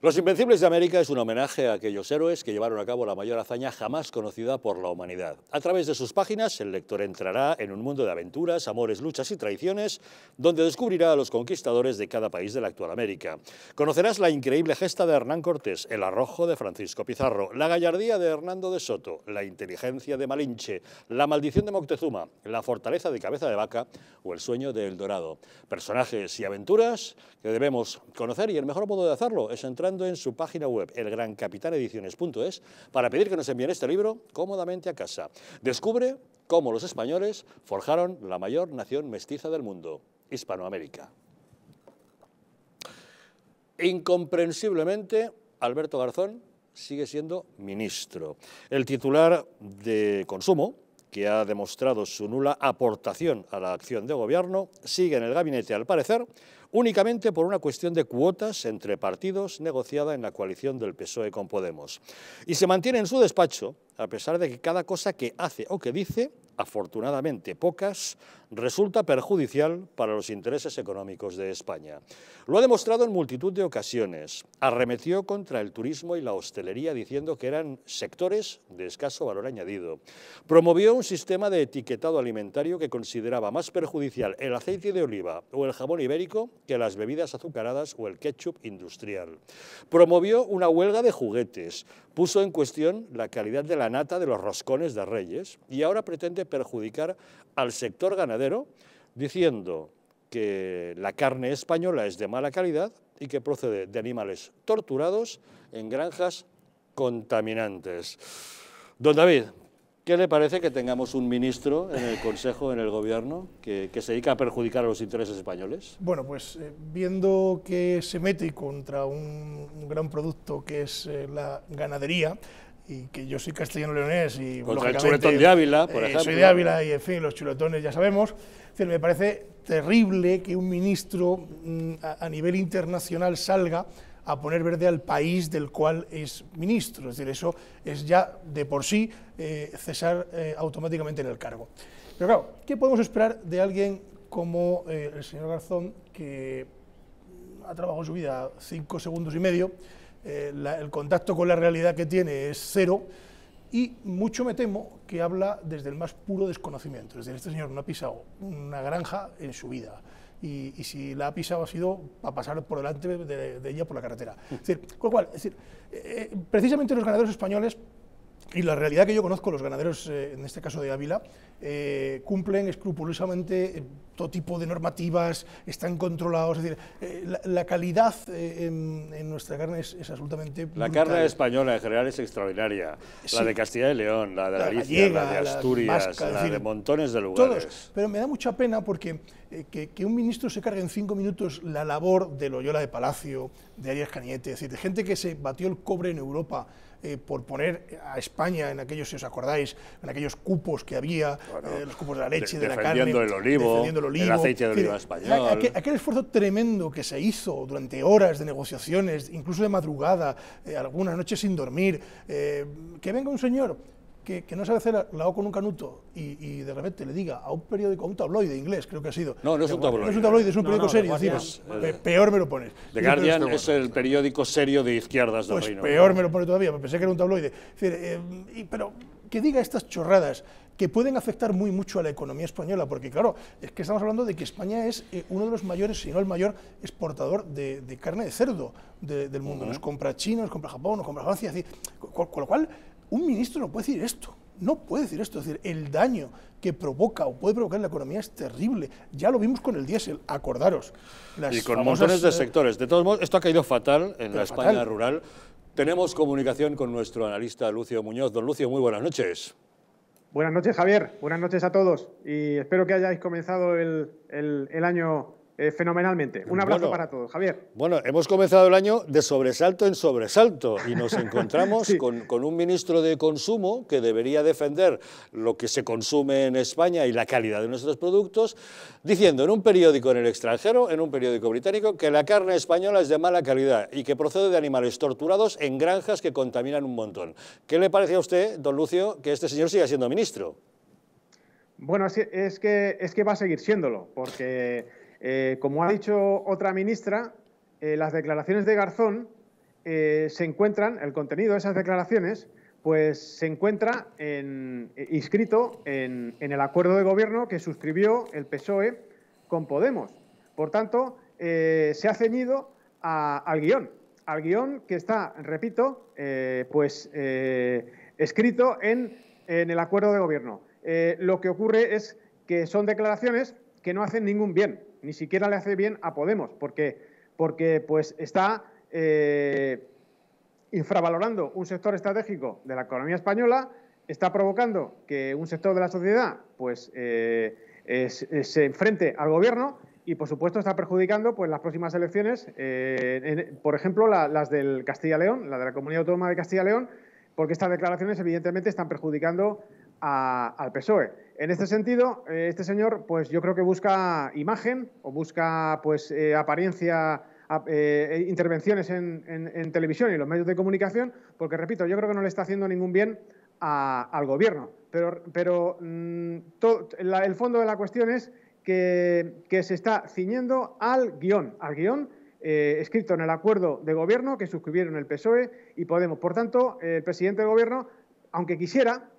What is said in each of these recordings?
Los Invencibles de América es un homenaje a aquellos héroes que llevaron a cabo la mayor hazaña jamás conocida por la humanidad. A través de sus páginas, el lector entrará en un mundo de aventuras, amores, luchas y traiciones, donde descubrirá a los conquistadores de cada país de la actual América. Conocerás la increíble gesta de Hernán Cortés, el arrojo de Francisco Pizarro, la gallardía de Hernando de Soto, la inteligencia de Malinche, la maldición de Moctezuma, la fortaleza de Cabeza de Vaca o el sueño de El Dorado. Personajes y aventuras que debemos conocer, y el mejor modo de hacerlo es entrando en su página web, elgrancapitanediciones.es, para pedir que nos envíen este libro cómodamente a casa. Descubre cómo los españoles forjaron la mayor nación mestiza del mundo, Hispanoamérica. Incomprensiblemente, Alberto Garzón sigue siendo ministro. El titular de Consumo, que ha demostrado su nula aportación a la acción de gobierno, sigue en el gabinete, al parecer, únicamente por una cuestión de cuotas entre partidos negociada en la coalición del PSOE con Podemos. Y se mantiene en su despacho, a pesar de que cada cosa que hace o que dice, afortunadamente pocas, resulta perjudicial para los intereses económicos de España. Lo ha demostrado en multitud de ocasiones. Arremetió contra el turismo y la hostelería diciendo que eran sectores de escaso valor añadido. Promovió un sistema de etiquetado alimentario que consideraba más perjudicial el aceite de oliva o el jamón ibérico que las bebidas azucaradas o el ketchup industrial. Promovió una huelga de juguetes, puso en cuestión la calidad de la nata de los roscones de Reyes y ahora pretende perjudicar al sector ganadero diciendo que la carne española es de mala calidad y que procede de animales torturados en granjas contaminantes. Don David, ¿qué le parece que tengamos un ministro en el Consejo, en el Gobierno, que se dedica a perjudicar a los intereses españoles? Bueno, pues viendo que se mete contra un gran producto que es la ganadería, y que yo soy castellano-leonés y contra el chuletón de Ávila, por ejemplo. Soy de Ávila y, en fin, los chuletones ya sabemos. Es decir, me parece terrible que un ministro a nivel internacional salga a poner verde al país del cual es ministro. Es decir, eso es ya de por sí cesar automáticamente en el cargo. Pero claro, ¿qué podemos esperar de alguien como el señor Garzón, que ha trabajado en su vida 5 segundos y medio, el contacto con la realidad que tiene es cero, y mucho me temo que habla desde el más puro desconocimiento? Es decir, este señor no ha pisado una granja en su vida, y si la ha pisado ha sido para pasar por delante de ella por la carretera. Es decir, con lo cual, precisamente los ganaderos españoles, y la realidad que yo conozco, los ganaderos, en este caso de Ávila, cumplen escrupulosamente todo tipo de normativas, están controlados. Es decir, la calidad en nuestra carne es absolutamente brutal. La carne española en general es extraordinaria. Sí. La de Castilla y León, la de Galicia, la de Asturias, vasca, la de montones de lugares. Todos. Pero me da mucha pena porque que un ministro se cargue en 5 minutos la labor de Loyola de Palacio, de Arias Cañete, es decir, de gente que se batió el cobre en Europa por poner a España en aquellos, si os acordáis, en aquellos cupos que había, bueno, los cupos de la leche, de la carne, defendiendo el olivo, el aceite de oliva español. Aquel esfuerzo tremendo que se hizo durante horas de negociaciones, incluso de madrugada, algunas noches sin dormir, que venga un señor que no sabe hacer la O con un canuto y de repente le diga a un periódico, a un tabloide inglés, creo que ha sido. No, no es un tabloide. No es un tabloide, es un periódico serio. Peor me lo pones. The Guardian es el periódico serio de izquierdas del Reino Unido. Peor me lo pone todavía, pensé que era un tabloide. Pero que diga estas chorradas que pueden afectar muy mucho a la economía española, porque claro, es que estamos hablando de que España es uno de los mayores, si no el mayor, exportador de carne de cerdo del mundo. Nos compra China, nos compra Japón, nos compra Francia, es decir, con lo cual un ministro no puede decir esto, no puede decir esto. Es decir, el daño que provoca o puede provocar en la economía es terrible. Ya lo vimos con el diésel, acordaros. Y con montones de sectores. De todos modos, esto ha caído fatal en la España rural. Tenemos comunicación con nuestro analista Lucio Muñoz. Don Lucio, muy buenas noches. Buenas noches, Javier. Buenas noches a todos. Y espero que hayáis comenzado el año fenomenalmente. Un abrazo para todos, Javier. Bueno, hemos comenzado el año de sobresalto en sobresalto y nos encontramos sí. con un ministro de Consumo que debería defender lo que se consume en España y la calidad de nuestros productos, diciendo en un periódico en el extranjero, en un periódico británico, que la carne española es de mala calidad y que procede de animales torturados en granjas que contaminan un montón. ¿Qué le parece a usted, don Lucio, que este señor siga siendo ministro? Bueno, es que va a seguir siéndolo, porque como ha dicho otra ministra, las declaraciones de Garzón se encuentran, el contenido de esas declaraciones, pues se encuentra inscrito en el acuerdo de gobierno que suscribió el PSOE con Podemos. Por tanto, se ha ceñido al guión que está, repito, escrito en el acuerdo de gobierno. Lo que ocurre es que son declaraciones que no hacen ningún bien, ni siquiera le hace bien a Podemos, porque pues está infravalorando un sector estratégico de la economía española, está provocando que un sector de la sociedad pues se enfrente al gobierno y, por supuesto, está perjudicando pues las próximas elecciones, por ejemplo, las del Castilla y León, la de la Comunidad Autónoma de Castilla y León, porque estas declaraciones evidentemente están perjudicando al PSOE. En este sentido, este señor, pues yo creo que busca imagen o busca pues apariencia, intervenciones en televisión y en los medios de comunicación, porque, repito, yo creo que no le está haciendo ningún bien al gobierno. Pero el fondo de la cuestión es que se está ciñendo al guión escrito en el acuerdo de gobierno que suscribieron el PSOE y Podemos. Por tanto, el presidente del gobierno, aunque quisiera,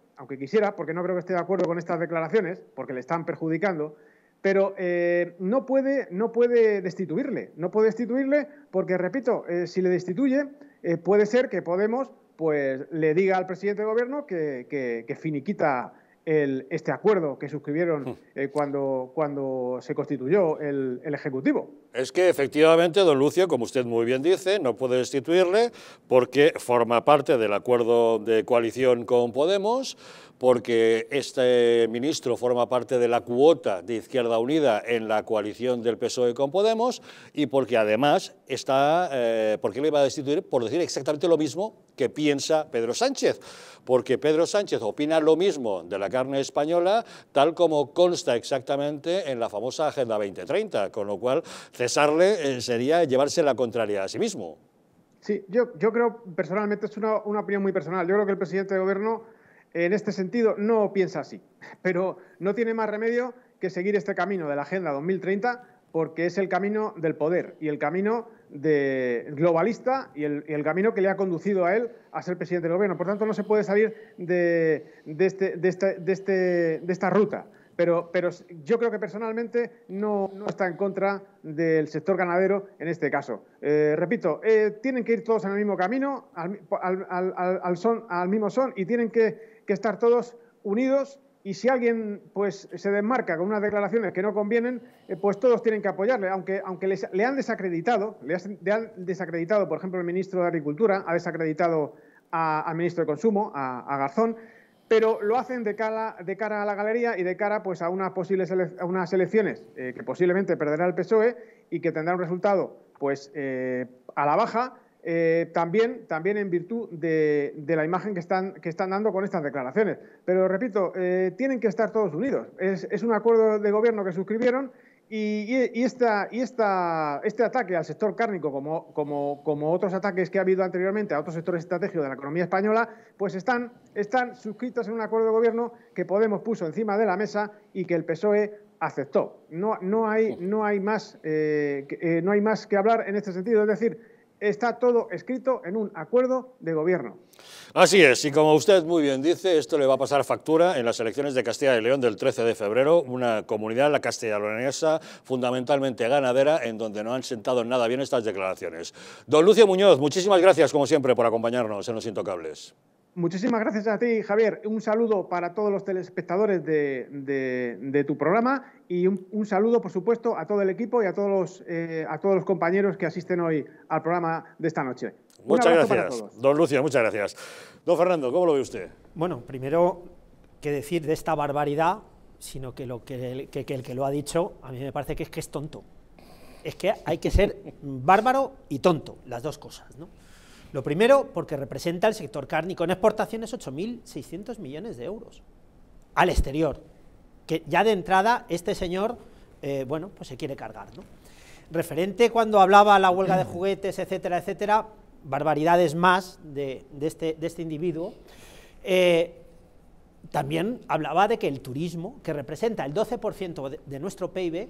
porque no creo que esté de acuerdo con estas declaraciones, porque le están perjudicando, pero no puede destituirle. No puede destituirle porque, repito, si le destituye, puede ser que Podemos pues le diga al presidente del gobierno que finiquita este acuerdo que suscribieron cuando se constituyó el Ejecutivo. Es que efectivamente, don Lucio, como usted muy bien dice, no puede destituirle porque forma parte del acuerdo de coalición con Podemos, porque este ministro forma parte de la cuota de Izquierda Unida en la coalición del PSOE con Podemos y porque además ¿por qué le iba a destituir? Por decir exactamente lo mismo que piensa Pedro Sánchez, porque Pedro Sánchez opina lo mismo de la carne española, tal como consta exactamente en la famosa Agenda 2030, con lo cual cesarle sería llevarse la contraria a sí mismo. Sí, yo creo, personalmente, es una opinión muy personal, yo creo que el presidente de gobierno en este sentido no piensa así, pero no tiene más remedio que seguir este camino de la Agenda 2030 porque es el camino del poder y el camino globalista y el camino que le ha conducido a él a ser presidente del gobierno. Por tanto, no se puede salir de esta ruta. Pero yo creo que personalmente no está en contra del sector ganadero en este caso. Repito, tienen que ir todos en el mismo camino, al mismo son, y tienen que estar todos unidos. Y si alguien pues se desmarca con unas declaraciones que no convienen, pues todos tienen que apoyarle, aunque le han desacreditado, por ejemplo, el ministro de Agricultura ha desacreditado al ministro de Consumo, a Garzón, pero lo hacen de cara a la galería y de cara pues a unas elecciones que posiblemente perderá el PSOE y que tendrá un resultado pues a la baja. También en virtud de la imagen que están dando con estas declaraciones. Pero, repito, tienen que estar todos unidos. Es un acuerdo de gobierno que suscribieron y este ataque al sector cárnico, como otros ataques que ha habido anteriormente a otros sectores estratégicos de la economía española, pues están suscritos en un acuerdo de gobierno que Podemos puso encima de la mesa y que el PSOE aceptó. No hay más que hablar en este sentido. Es decir, está todo escrito en un acuerdo de gobierno. Así es, y como usted muy bien dice, esto le va a pasar factura en las elecciones de Castilla y León del 13 de febrero, una comunidad, la castellano-leonesa, fundamentalmente ganadera, en donde no han sentado nada bien estas declaraciones. Don Lucio Muñoz, muchísimas gracias, como siempre, por acompañarnos en Los Intocables. Muchísimas gracias a ti, Javier. Un saludo para todos los telespectadores de tu programa y un saludo, por supuesto, a todo el equipo y a todos los compañeros que asisten hoy al programa de esta noche. Muchas gracias, don Lucio, muchas gracias. Don Fernando, ¿cómo lo ve usted? Bueno, primero, qué decir de esta barbaridad, sino que el que lo ha dicho, a mí me parece que es tonto. Es que hay que ser bárbaro y tonto, las dos cosas, ¿no? Lo primero, porque representa el sector cárnico en exportaciones 8.600 millones de euros al exterior, que ya de entrada este señor, bueno, pues se quiere cargar, ¿no? Referente cuando hablaba la huelga de juguetes, etcétera, etcétera, barbaridades más de este individuo, también hablaba de que el turismo, que representa el 12% de nuestro PIB,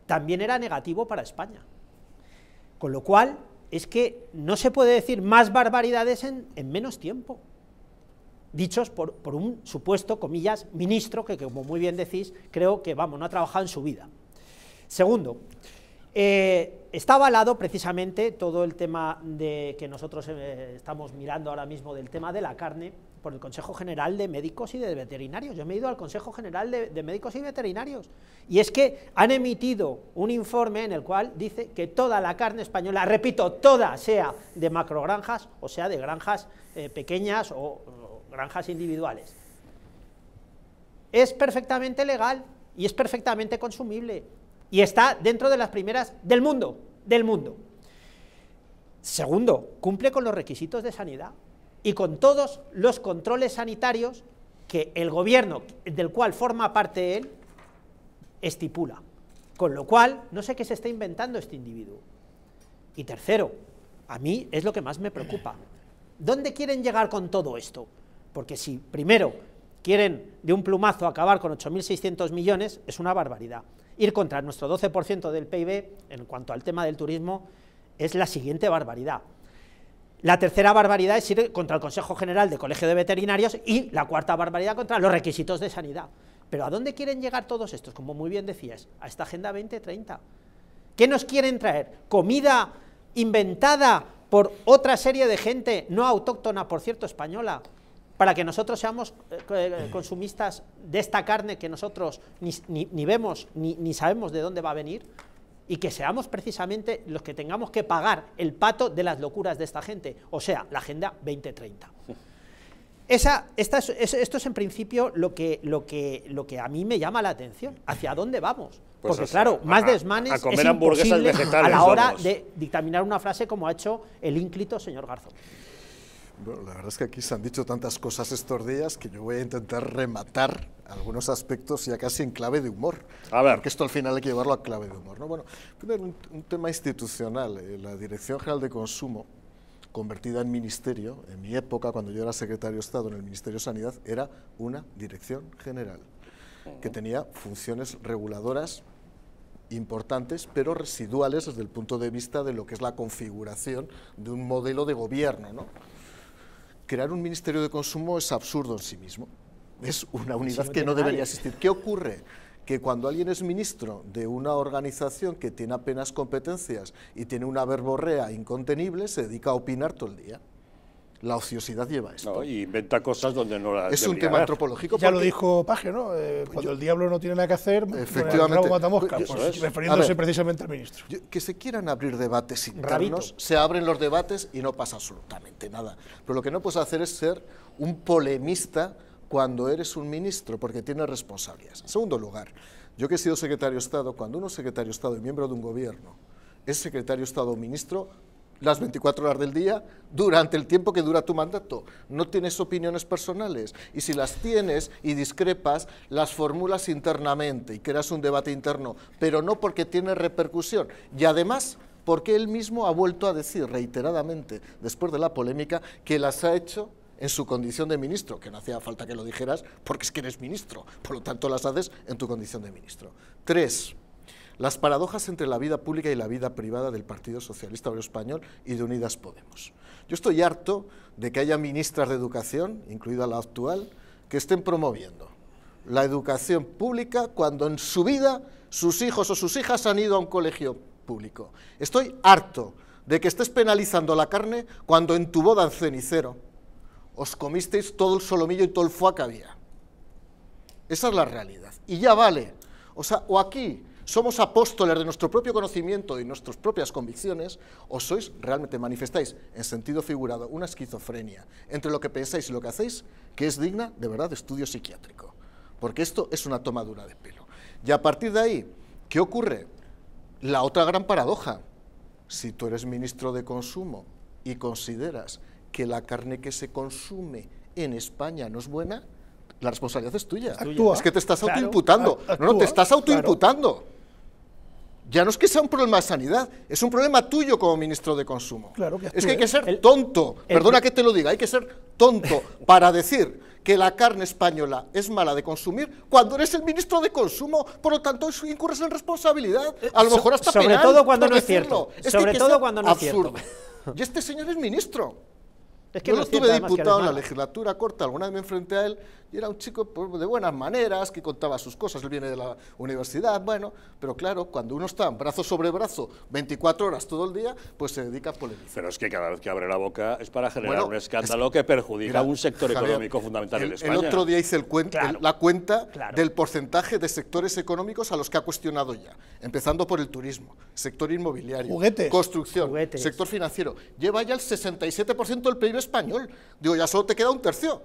también era negativo para España. Con lo cual, es que no se puede decir más barbaridades en menos tiempo, dichos por un supuesto, comillas, ministro, que como muy bien decís, creo que, vamos, no ha trabajado en su vida. Segundo, está avalado precisamente todo el tema de que nosotros estamos mirando ahora mismo del tema de la carne por el Consejo General de Médicos y de Veterinarios. Yo me he ido al Consejo General de Médicos y Veterinarios y es que han emitido un informe en el cual dice que toda la carne española, repito, toda, sea de macrogranjas o sea de granjas pequeñas o granjas individuales, es perfectamente legal y es perfectamente consumible y está dentro de las primeras del mundo, Segundo, cumple con los requisitos de sanidad y con todos los controles sanitarios que el gobierno del cual forma parte él estipula, con lo cual no sé qué se está inventando este individuo. Y tercero, a mí es lo que más me preocupa, ¿dónde quieren llegar con todo esto? Porque si primero quieren de un plumazo acabar con 8.600 millones, es una barbaridad. Ir contra nuestro 12% del PIB en cuanto al tema del turismo es la siguiente barbaridad. La tercera barbaridad es ir contra el Consejo General de Colegio de Veterinarios y la cuarta barbaridad contra los requisitos de sanidad. Pero ¿a dónde quieren llegar todos estos? Como muy bien decías, a esta Agenda 2030. ¿Qué nos quieren traer? ¿Comida inventada por otra serie de gente no autóctona, por cierto, española, para que nosotros seamos consumistas de esta carne que nosotros ni vemos ni sabemos de dónde va a venir? Y que seamos precisamente los que tengamos que pagar el pato de las locuras de esta gente, o sea, la Agenda 2030. Esto es en principio lo que a mí me llama la atención, hacia dónde vamos. Pues porque claro, más desmanes es imposible a la hora de dictaminar una frase como ha hecho el ínclito señor Garzón. Bueno, la verdad es que aquí se han dicho tantas cosas estos días que yo voy a intentar rematar algunos aspectos ya casi en clave de humor. A ver. Porque esto al final hay que llevarlo a clave de humor, ¿no? Bueno, primero un tema institucional. La Dirección General de Consumo, convertida en ministerio, en mi época, cuando yo era secretario de Estado en el Ministerio de Sanidad, era una dirección general que tenía funciones reguladoras importantes, pero residuales desde el punto de vista de lo que es la configuración de un modelo de gobierno, ¿no? Crear un Ministerio de Consumo es absurdo en sí mismo, es una unidad que no debería existir. ¿Qué ocurre? Que cuando alguien es ministro de una organización que tiene apenas competencias y tiene una verborrea incontenible, se dedica a opinar todo el día. La ociosidad lleva esto. No, y inventa cosas donde no las es un tema antropológico. Ya lo dijo Paje, ¿no? Cuando el diablo no tiene nada que hacer, efectivamente, el mata mosca, pues, refiriéndose precisamente al ministro. Que se quieran abrir debates internos, se abren los debates y no pasa absolutamente nada. Pero lo que no puedes hacer es ser un polemista cuando eres un ministro, porque tienes responsabilidades. En segundo lugar, yo que he sido secretario de Estado, cuando uno es secretario de Estado y miembro de un gobierno, es secretario de Estado o ministro, las 24 horas del día, durante el tiempo que dura tu mandato. No tienes opiniones personales, y si las tienes y discrepas, las formulas internamente y creas un debate interno, pero no porque tiene repercusión. Y además, porque él mismo ha vuelto a decir reiteradamente, después de la polémica, que las ha hecho en su condición de ministro, que no hacía falta que lo dijeras, porque es que eres ministro, por lo tanto las haces en tu condición de ministro. 3. Las paradojas entre la vida pública y la vida privada del Partido Socialista Obrero Español y de Unidas Podemos. Yo estoy harto de que haya ministras de educación, incluida la actual, que estén promoviendo la educación pública cuando en su vida sus hijos o sus hijas han ido a un colegio público. Estoy harto de que estés penalizando la carne cuando en tu boda en cenicero os comisteis todo el solomillo y todo el foie que había. Esa es la realidad. Y ya vale. O sea, o aquí somos apóstoles de nuestro propio conocimiento y nuestras propias convicciones, o sois realmente, manifestáis en sentido figurado una esquizofrenia entre lo que pensáis y lo que hacéis, que es digna de verdad de estudio psiquiátrico, porque esto es una tomadura de pelo. Y a partir de ahí, ¿qué ocurre? La otra gran paradoja: si tú eres ministro de Consumo y consideras que la carne que se consume en España no es buena, la responsabilidad es tuya. Actúa. Es que te estás autoimputando. No, te estás autoimputando. Ya no es que sea un problema de sanidad, es un problema tuyo como ministro de Consumo. Claro que es que hay que ser tonto, perdona que te lo diga, hay que ser tonto para decir que la carne española es mala de consumir cuando eres el ministro de Consumo, por lo tanto incurres en responsabilidad, a lo mejor hasta sobre penal, todo cuando por no es decirlo. cierto, sobre todo cuando no es absurdo. cierto. Y este señor es ministro. Es que Yo no estuve es cierto, diputado en la además, legislatura corta, alguna vez me enfrenté a él y era un chico pues, de buenas maneras, que contaba sus cosas, él viene de la universidad, bueno, pero claro, cuando uno está brazo sobre brazo 24 horas todo el día, pues se dedica a polemizar. Pero es que cada vez que abre la boca es para generar Bueno, un escándalo que perjudica a un sector Javier, económico fundamental en España. El otro día hice la cuenta claro. del porcentaje de sectores económicos a los que ha cuestionado ya, empezando por el turismo, sector inmobiliario, Juguetes. construcción, Juguetes. sector financiero. Lleva ya el 67% del PIB español. Digo, ya solo te queda un tercio.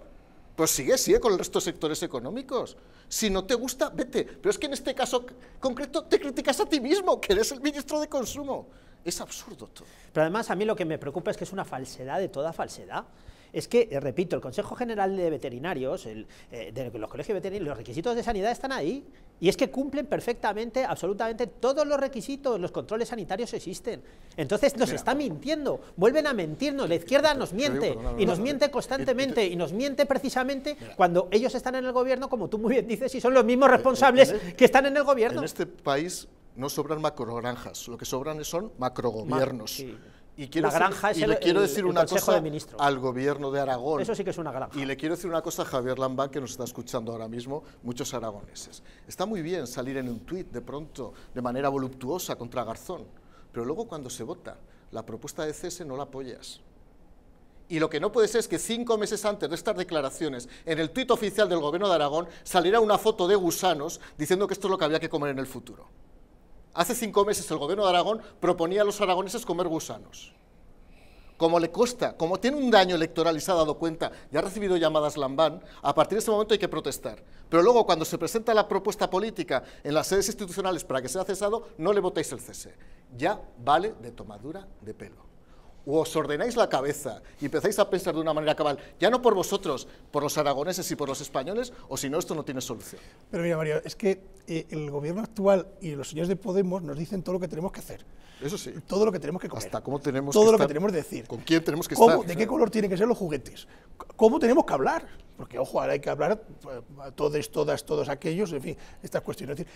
Pues sigue con el resto de sectores económicos. Si no te gusta, vete. Pero es que en este caso concreto te criticas a ti mismo, que eres el ministro de Consumo. Es absurdo todo. Pero además a mí lo que me preocupa es que es una falsedad de toda falsedad. Es que, repito, el Consejo General de Veterinarios, de los colegios veterinarios, los requisitos de sanidad están ahí, y es que cumplen perfectamente, absolutamente todos los requisitos, los controles sanitarios existen. Entonces nos está mintiendo, vuelven a mentirnos, la izquierda nos miente, y nos miente constantemente, y nos miente precisamente cuando ellos están en el gobierno, como tú muy bien dices, y son los mismos responsables que están en el gobierno. En este país no sobran macrogranjas, lo que sobran son macrogobiernos. Sí. Y quiero La granja decir, es le quiero decir el una Consejo cosa de Ministros. al gobierno de Aragón. Eso sí que es una granja. Y le quiero decir una cosa a Javier Lambán, que nos está escuchando ahora mismo, muchos aragoneses. Está muy bien salir en un tuit de pronto, de manera voluptuosa, contra Garzón, pero luego cuando se vota la propuesta de cese no la apoyas. Y lo que no puede ser es que 5 meses antes de estas declaraciones, en el tuit oficial del gobierno de Aragón, saliera una foto de gusanos diciendo que esto es lo que había que comer en el futuro. Hace 5 meses el gobierno de Aragón proponía a los aragoneses comer gusanos. Como le cuesta, como tiene un daño electoral y se ha dado cuenta, y ha recibido llamadas Lambán, a partir de ese momento hay que protestar. Pero luego, cuando se presenta la propuesta política en las sedes institucionales para que sea cesado, no le votáis el cese. Ya vale de tomadura de pelo. O os ordenáis la cabeza y empezáis a pensar de una manera cabal, ya no por vosotros, por los aragoneses y por los españoles, o si no, esto no tiene solución. Pero mira, Mario, es que el gobierno actual y los señores de Podemos nos dicen todo lo que tenemos que hacer. Eso sí. Todo lo que tenemos que comer. Hasta cómo tenemos todo que lo estar, que tenemos que decir. ¿Con quién tenemos que ¿Cómo, estar? ¿De qué color tienen que ser los juguetes? ¿Cómo tenemos que hablar? Porque, ojo, ahora hay que hablar a todos aquellos, en fin, estas cuestiones. Es decir,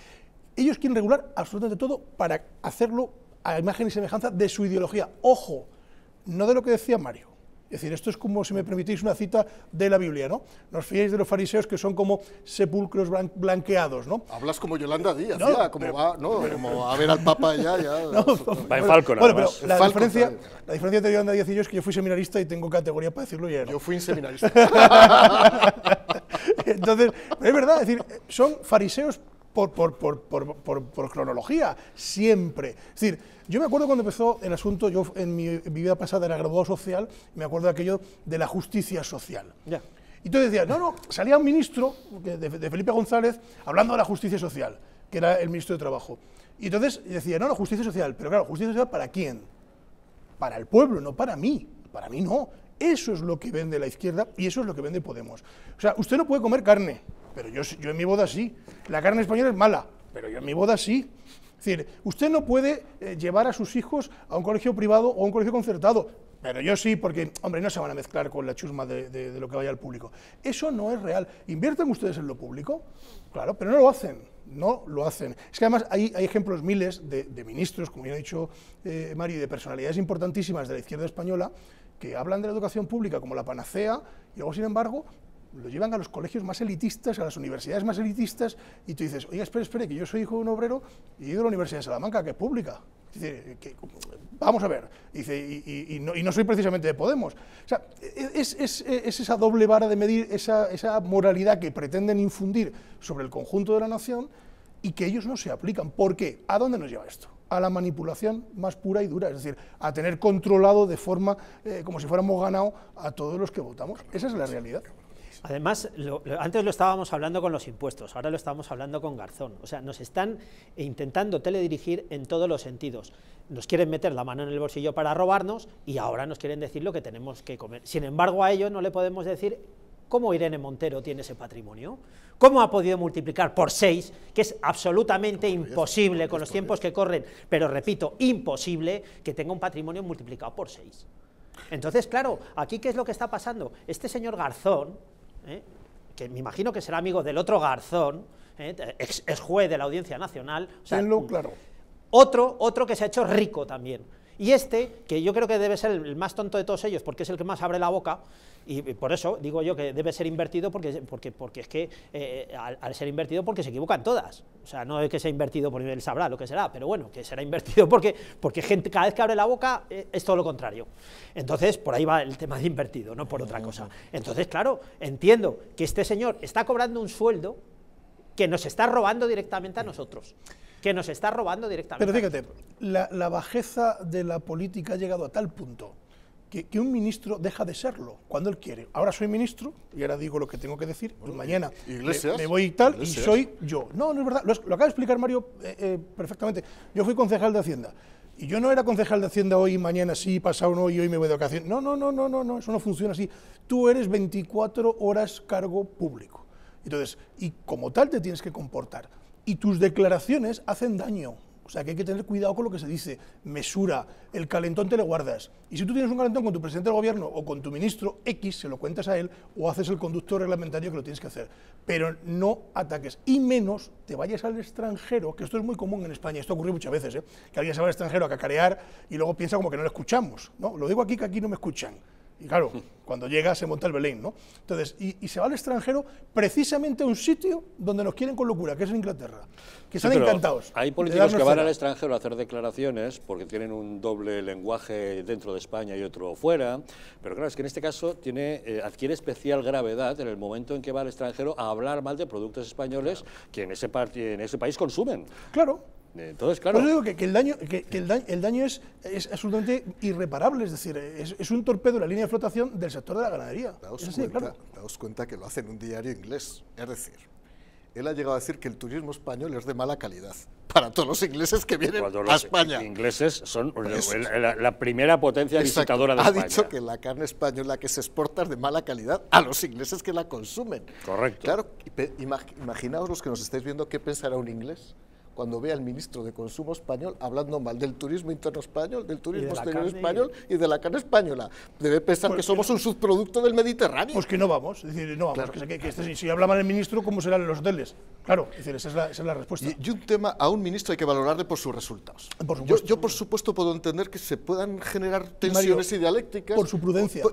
ellos quieren regular absolutamente todo para hacerlo a imagen y semejanza de su ideología. Ojo, no de lo que decía Mario. Es decir, esto es como, si me permitís, una cita de la Biblia, ¿no? No os fiéis de los fariseos, que son como sepulcros blanqueados, ¿no? Hablas como Yolanda Díaz, No, ya, como como a ver al Papa ya. No, Va en Falcon, bueno, pero además. la Falcon, diferencia entre Yolanda Díaz y yo es que yo fui seminarista y tengo categoría para decirlo y él no. Yo fui un seminarista. Entonces, pero es verdad, es decir, son fariseos por cronología, siempre. Es decir, yo me acuerdo cuando empezó el asunto, yo en mi vida pasada era graduado social, me acuerdo de aquello de la justicia social. Ya. Y entonces decía, no, salía un ministro de Felipe González hablando de la justicia social, que era el ministro de Trabajo. Y entonces decía, no, justicia social, pero claro, justicia social ¿para quién? Para el pueblo, no para mí no. Eso es lo que vende la izquierda y eso es lo que vende Podemos. O sea, usted no puede comer carne, pero yo en mi boda sí. La carne española es mala, pero yo en mi boda sí. Es decir, usted no puede llevar a sus hijos a un colegio privado o a un colegio concertado, pero yo sí, porque, hombre, no se van a mezclar con la chusma de lo que vaya al público. Eso no es real. ¿Invierten ustedes en lo público? Claro, pero no lo hacen. No lo hacen. Es que además hay ejemplos miles de ministros, como ya ha dicho Mario, y de personalidades importantísimas de la izquierda española que hablan de la educación pública como la panacea y luego, sin embargo, lo llevan a los colegios más elitistas, a las universidades más elitistas, y tú dices, oiga, espere, que yo soy hijo de un obrero y he ido a la Universidad de Salamanca, que es pública. Dice, vamos a ver, dice, y no soy precisamente de Podemos. O sea, es esa doble vara de medir, esa moralidad que pretenden infundir sobre el conjunto de la nación y que ellos no se aplican. ¿Por qué? ¿A dónde nos lleva esto? A la manipulación más pura y dura, es decir, a tener controlado de forma, como si fuéramos ganado, a todos los que votamos. Esa es la realidad. Además, antes lo estábamos hablando con los impuestos, ahora lo estamos hablando con Garzón. O sea, nos están intentando teledirigir en todos los sentidos. Nos quieren meter la mano en el bolsillo para robarnos y ahora nos quieren decir lo que tenemos que comer. Sin embargo, a ellos no le podemos decir ¿cómo Irene Montero tiene ese patrimonio? ¿Cómo ha podido multiplicar por 6, que es absolutamente imposible con los tiempos que corren, pero repito, imposible que tenga un patrimonio multiplicado por 6? Entonces, claro, aquí ¿qué es lo que está pasando? Este señor Garzón, que me imagino que será amigo del otro Garzón, ex juez de la Audiencia Nacional, o sea, claro. Otro que se ha hecho rico también. Y este, que yo creo que debe ser el más tonto de todos ellos, porque es el que más abre la boca, y por eso digo yo que debe ser invertido, porque es que al ser invertido, porque se equivocan todas. O sea, no es que sea invertido por él sabrá lo que será, pero bueno, que será invertido porque gente, cada vez que abre la boca es todo lo contrario. Entonces, por ahí va el tema de invertido, no por otra cosa. Entonces, claro, entiendo que este señor está cobrando un sueldo que nos está robando directamente a nosotros. Que nos está robando directamente. Pero fíjate, la bajeza de la política ha llegado a tal punto que un ministro deja de serlo cuando él quiere. Ahora soy ministro y ahora digo lo que tengo que decir, y mañana me voy y tal, y soy yo. No, no es verdad, lo acaba de explicar Mario perfectamente. Yo fui concejal de Hacienda, y yo no era concejal de Hacienda hoy, mañana sí, pasado no, y hoy me voy de vacaciones. No, eso no funciona así. Tú eres 24 horas cargo público. Entonces, y como tal te tienes que comportar. Y tus declaraciones hacen daño. O sea, que hay que tener cuidado con lo que se dice. Mesura, el calentón te lo guardas. Y si tú tienes un calentón con tu presidente del gobierno o con tu ministro X, se lo cuentas a él o haces el conducto reglamentario que lo tienes que hacer. Pero no ataques. Y menos te vayas al extranjero, que esto es muy común en España, esto ocurre muchas veces, que alguien se va al extranjero a cacarear y luego piensa como que no lo escuchamos. ¿No? Lo digo aquí que aquí no me escuchan. Y claro, cuando llega se monta el Belén, ¿no? Entonces, y se va al extranjero precisamente a un sitio donde nos quieren con locura, que es en Inglaterra, que están encantados. Hay políticos que van al extranjero a hacer declaraciones porque tienen un doble lenguaje dentro de España y otro fuera, pero claro, es que en este caso adquiere especial gravedad en el momento en que va al extranjero a hablar mal de productos españoles que en ese país consumen. Claro. Entonces, claro. Pues digo que el daño es absolutamente irreparable, es decir, es un torpedo en la línea de flotación del sector de la ganadería. Daos cuenta que lo hace en un diario inglés, es decir, él ha llegado a decir que el turismo español es de mala calidad para todos los ingleses que vienen a España. Los ingleses son la primera potencia visitadora de España. Ha dicho que la carne española que se exporta es de mala calidad a los ingleses que la consumen. Correcto. Claro, imaginaos los que nos estáis viendo qué pensará un inglés cuando ve al ministro de Consumo español hablando mal del turismo interno español, del turismo exterior español y de la carne española. Debe pensar que somos un subproducto del Mediterráneo. Pues que no vamos, es decir, no vamos. Claro. Si habla mal el ministro, ¿cómo serán los hoteles? Claro, es decir, esa es la respuesta. Y un tema, a un ministro hay que valorarle por sus resultados. Por supuesto. Yo por supuesto, puedo entender que se puedan generar tensiones y dialécticas. Por su prudencia.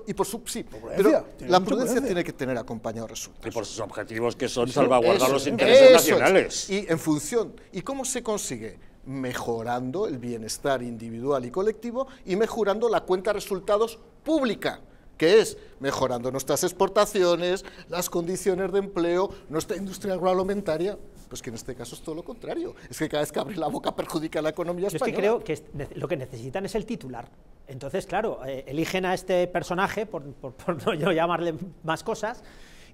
Pero la prudencia tiene que tener acompañado resultados. Y por sus objetivos, que son salvaguardar los intereses nacionales. Y en función. ¿Y cómo se consigue? Mejorando el bienestar individual y colectivo y mejorando la cuenta de resultados pública, que es mejorando nuestras exportaciones, las condiciones de empleo, nuestra industria agroalimentaria. Pues que en este caso es todo lo contrario. Es que cada vez que abre la boca perjudica a la economía española. Yo es que creo que lo que necesitan es el titular. Entonces, claro, eligen a este personaje, por no yo llamarle más cosas,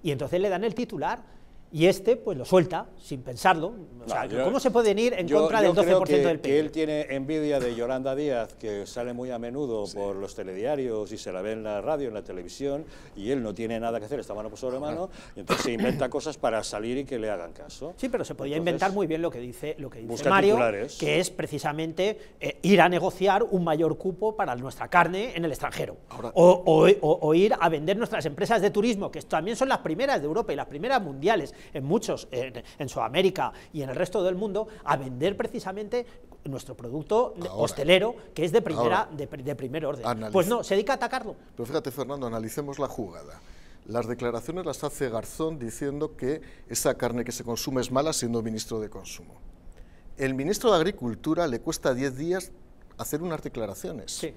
y entonces le dan el titular. Y pues lo suelta, sin pensarlo. O sea, ¿cómo se pueden ir en contra del 12% del PIB? Que él tiene envidia de Yolanda Díaz, que sale muy a menudo por los telediarios y se la ve en la radio, en la televisión, y él no tiene nada que hacer, está mano por sobre mano, y entonces se inventa cosas para salir y que le hagan caso. Sí, pero se podía inventar muy bien lo que dice Mario, titulares, que es precisamente ir a negociar un mayor cupo para nuestra carne en el extranjero. O ir a vender nuestras empresas de turismo, que también son las primeras de Europa y las primeras mundiales, en Sudamérica y en el resto del mundo, a vender precisamente nuestro producto hostelero, que es de primer orden. Pues no, se dedica a atacarlo. Pero fíjate, Fernando, analicemos la jugada. Las declaraciones las hace Garzón diciendo que esa carne que se consume es mala, siendo ministro de Consumo. El ministro de Agricultura le cuesta 10 días hacer unas declaraciones. Sí.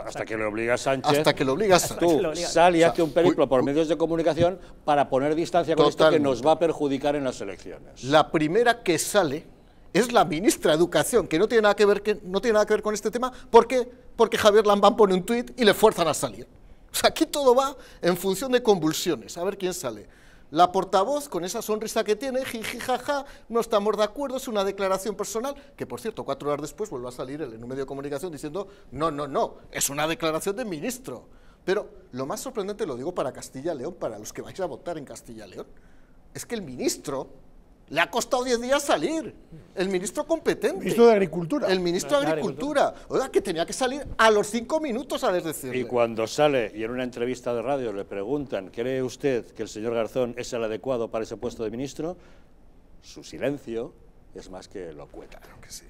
Hasta que le obliga a Sánchez. Hasta que le obliga a Sánchez. Tú sal y hazte un periplo por medios de comunicación para poner distancia con esto que nos va a perjudicar en las elecciones. La primera que sale es la ministra de Educación, que no tiene nada que ver con este tema. ¿Por qué? Porque Javier Lambán pone un tuit y le fuerzan a salir. O sea, aquí todo va en función de convulsiones. A ver quién sale. La portavoz, con esa sonrisa que tiene, jiji, jaja, no estamos de acuerdo, es una declaración personal, que por cierto, 4 horas después vuelve a salir en un medio de comunicación diciendo, no, es una declaración de ministro. Pero lo más sorprendente, lo digo para Castilla y León, para los que vais a votar en Castilla y León, es que el ministro le ha costado 10 días salir. El ministro competente. El ministro de Agricultura. El ministro de Agricultura. Oiga, que tenía que salir a los 5 minutos a desdecirle. Y cuando sale y en una entrevista de radio le preguntan, ¿cree usted que el señor Garzón es el adecuado para ese puesto de ministro? Su silencio es más que elocuente. Claro que sí.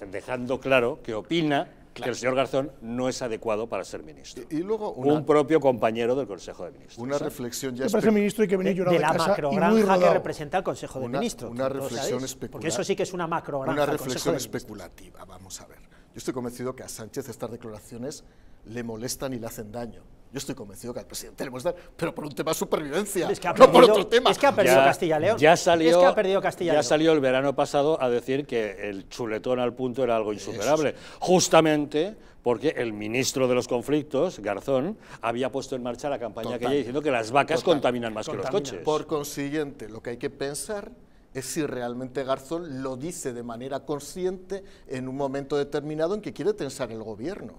Dejando claro que opina que el señor Garzón no es adecuado para ser ministro. Y luego un propio compañero del Consejo de Ministros. Una reflexión ya para ser ministro hay que venir llorado de la casa y muy macrogranja rodado. que representa el Consejo de Ministros. Una reflexión especulativa. Porque eso sí que es una macrogranja. Una reflexión especulativa, vamos a ver. Yo estoy convencido que a Sánchez estas declaraciones le molestan y le hacen daño. Yo estoy convencido que al presidente le molestan, pero por un tema de supervivencia, es que no por otro tema. Es que ha perdido Castilla y León. Ya salió, es que ha perdido Castilla y León. Ya salió el verano pasado a decir que el chuletón al punto era algo insuperable. Justamente porque el ministro de los conflictos, Garzón, había puesto en marcha la campaña aquella diciendo que las vacas contaminan más que los coches. Por consiguiente, lo que hay que pensar es si realmente Garzón lo dice de manera consciente en un momento determinado en que quiere tensar el gobierno.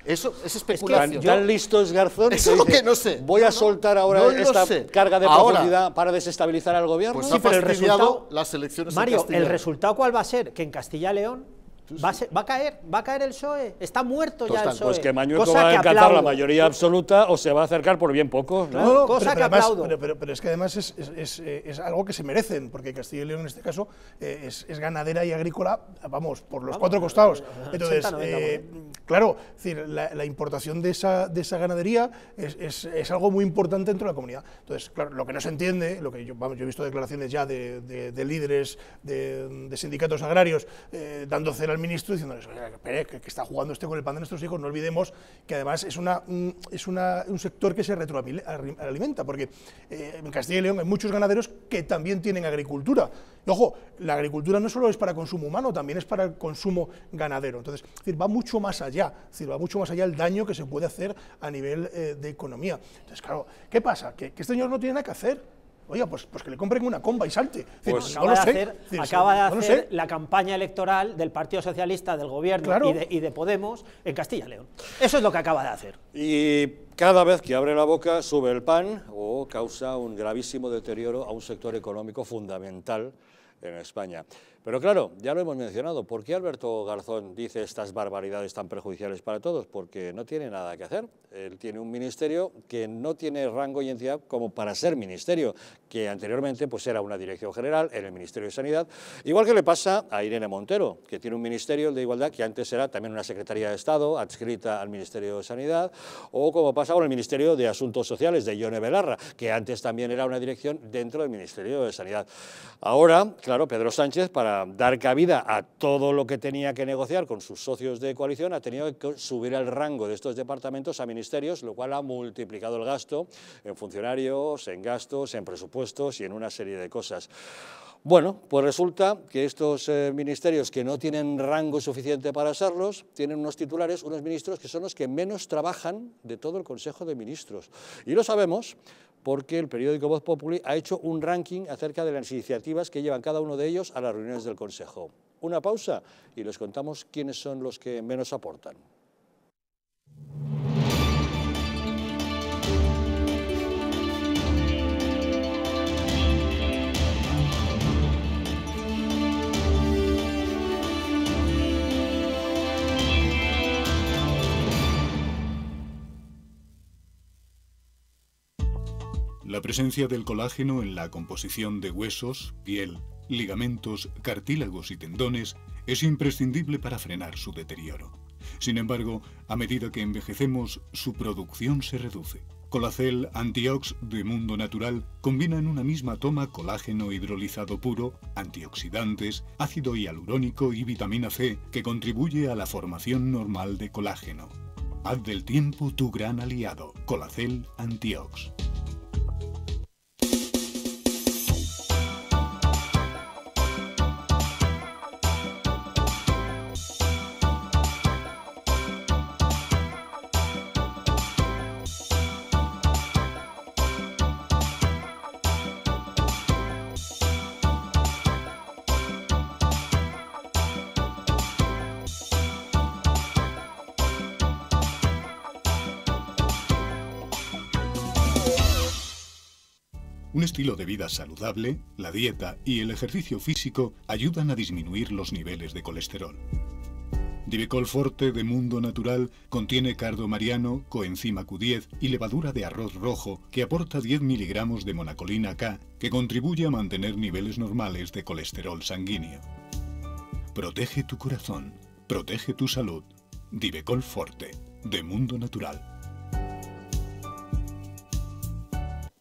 Eso es especulación. ¿Tan listo es Garzón? Eso es lo que no sé. Voy a soltar ahora esta carga de profundidad para desestabilizar al gobierno. Pues sí, pero el resultado, las elecciones Mario, en Castilla. ¿el resultado cuál va a ser? Que en Castilla y León va a caer el PSOE. Está muerto ya el PSOE. Pues que Mañueco va a alcanzar la mayoría absoluta o se va a acercar por bien poco. No, cosa que además, aplaudo. Pero es que además es algo que se merecen, porque Castilla y León en este caso es ganadera y agrícola, vamos, por los cuatro costados. Entonces, 80-90%. claro, es decir, la importación de esa ganadería es algo muy importante dentro de la comunidad. Entonces, claro, lo que no se entiende, lo que yo he visto declaraciones ya de líderes de sindicatos agrarios dando cera al ministro diciéndoles que está jugando con el pan de nuestros hijos. No olvidemos que además es un sector que se retroalimenta, porque en Castilla y León hay muchos ganaderos que también tienen agricultura. Y ojo, la agricultura no solo es para consumo humano, también es para el consumo ganadero. Entonces, es decir, va mucho más allá, va mucho más allá el daño que se puede hacer a nivel de economía. Entonces, claro, ¿qué pasa? Que este señor no tiene nada que hacer. Oiga, pues que le compren una comba y salte. Pues acaba de hacer la campaña electoral del Partido Socialista, del Gobierno, claro, y de Podemos en Castilla y León. Eso es lo que acaba de hacer. Y cada vez que abre la boca sube el pan o causa un gravísimo deterioro a un sector económico fundamental en España. Pero claro, ya lo hemos mencionado, ¿por qué Alberto Garzón dice estas barbaridades tan perjudiciales para todos? Porque no tiene nada que hacer. Él tiene un ministerio que no tiene rango y entidad como para ser ministerio, que anteriormente pues era una dirección general en el Ministerio de Sanidad, igual que le pasa a Irene Montero, que tiene un ministerio de Igualdad que antes era también una Secretaría de Estado adscrita al Ministerio de Sanidad, o como pasa con el Ministerio de Asuntos Sociales de Ione Belarra, que antes también era una dirección dentro del Ministerio de Sanidad. Ahora, claro, Pedro Sánchez, para dar cabida a todo lo que tenía que negociar con sus socios de coalición, ha tenido que subir el rango de estos departamentos a ministerios, lo cual ha multiplicado el gasto en funcionarios, en gastos, en presupuestos y en una serie de cosas. Bueno, pues resulta que estos ministerios que no tienen rango suficiente para serlos, tienen unos titulares, unos ministros que son los que menos trabajan de todo el Consejo de Ministros. Y lo sabemos porque el periódico Voz Populi ha hecho un ranking acerca de las iniciativas que llevan cada uno de ellos a las reuniones del Consejo. Una pausa y les contamos quiénes son los que menos aportan. La presencia del colágeno en la composición de huesos, piel, ligamentos, cartílagos y tendones es imprescindible para frenar su deterioro. Sin embargo, a medida que envejecemos, su producción se reduce. Colacel Antiox de Mundo Natural combina en una misma toma colágeno hidrolizado puro, antioxidantes, ácido hialurónico y vitamina C que contribuye a la formación normal de colágeno. Haz del tiempo tu gran aliado. Colacel Antiox. Un estilo de vida saludable, la dieta y el ejercicio físico ayudan a disminuir los niveles de colesterol. Divecol Forte de Mundo Natural contiene cardo mariano, coenzima Q10 y levadura de arroz rojo que aporta 10 miligramos de monacolina K que contribuye a mantener niveles normales de colesterol sanguíneo. Protege tu corazón, protege tu salud. Divecol Forte de Mundo Natural.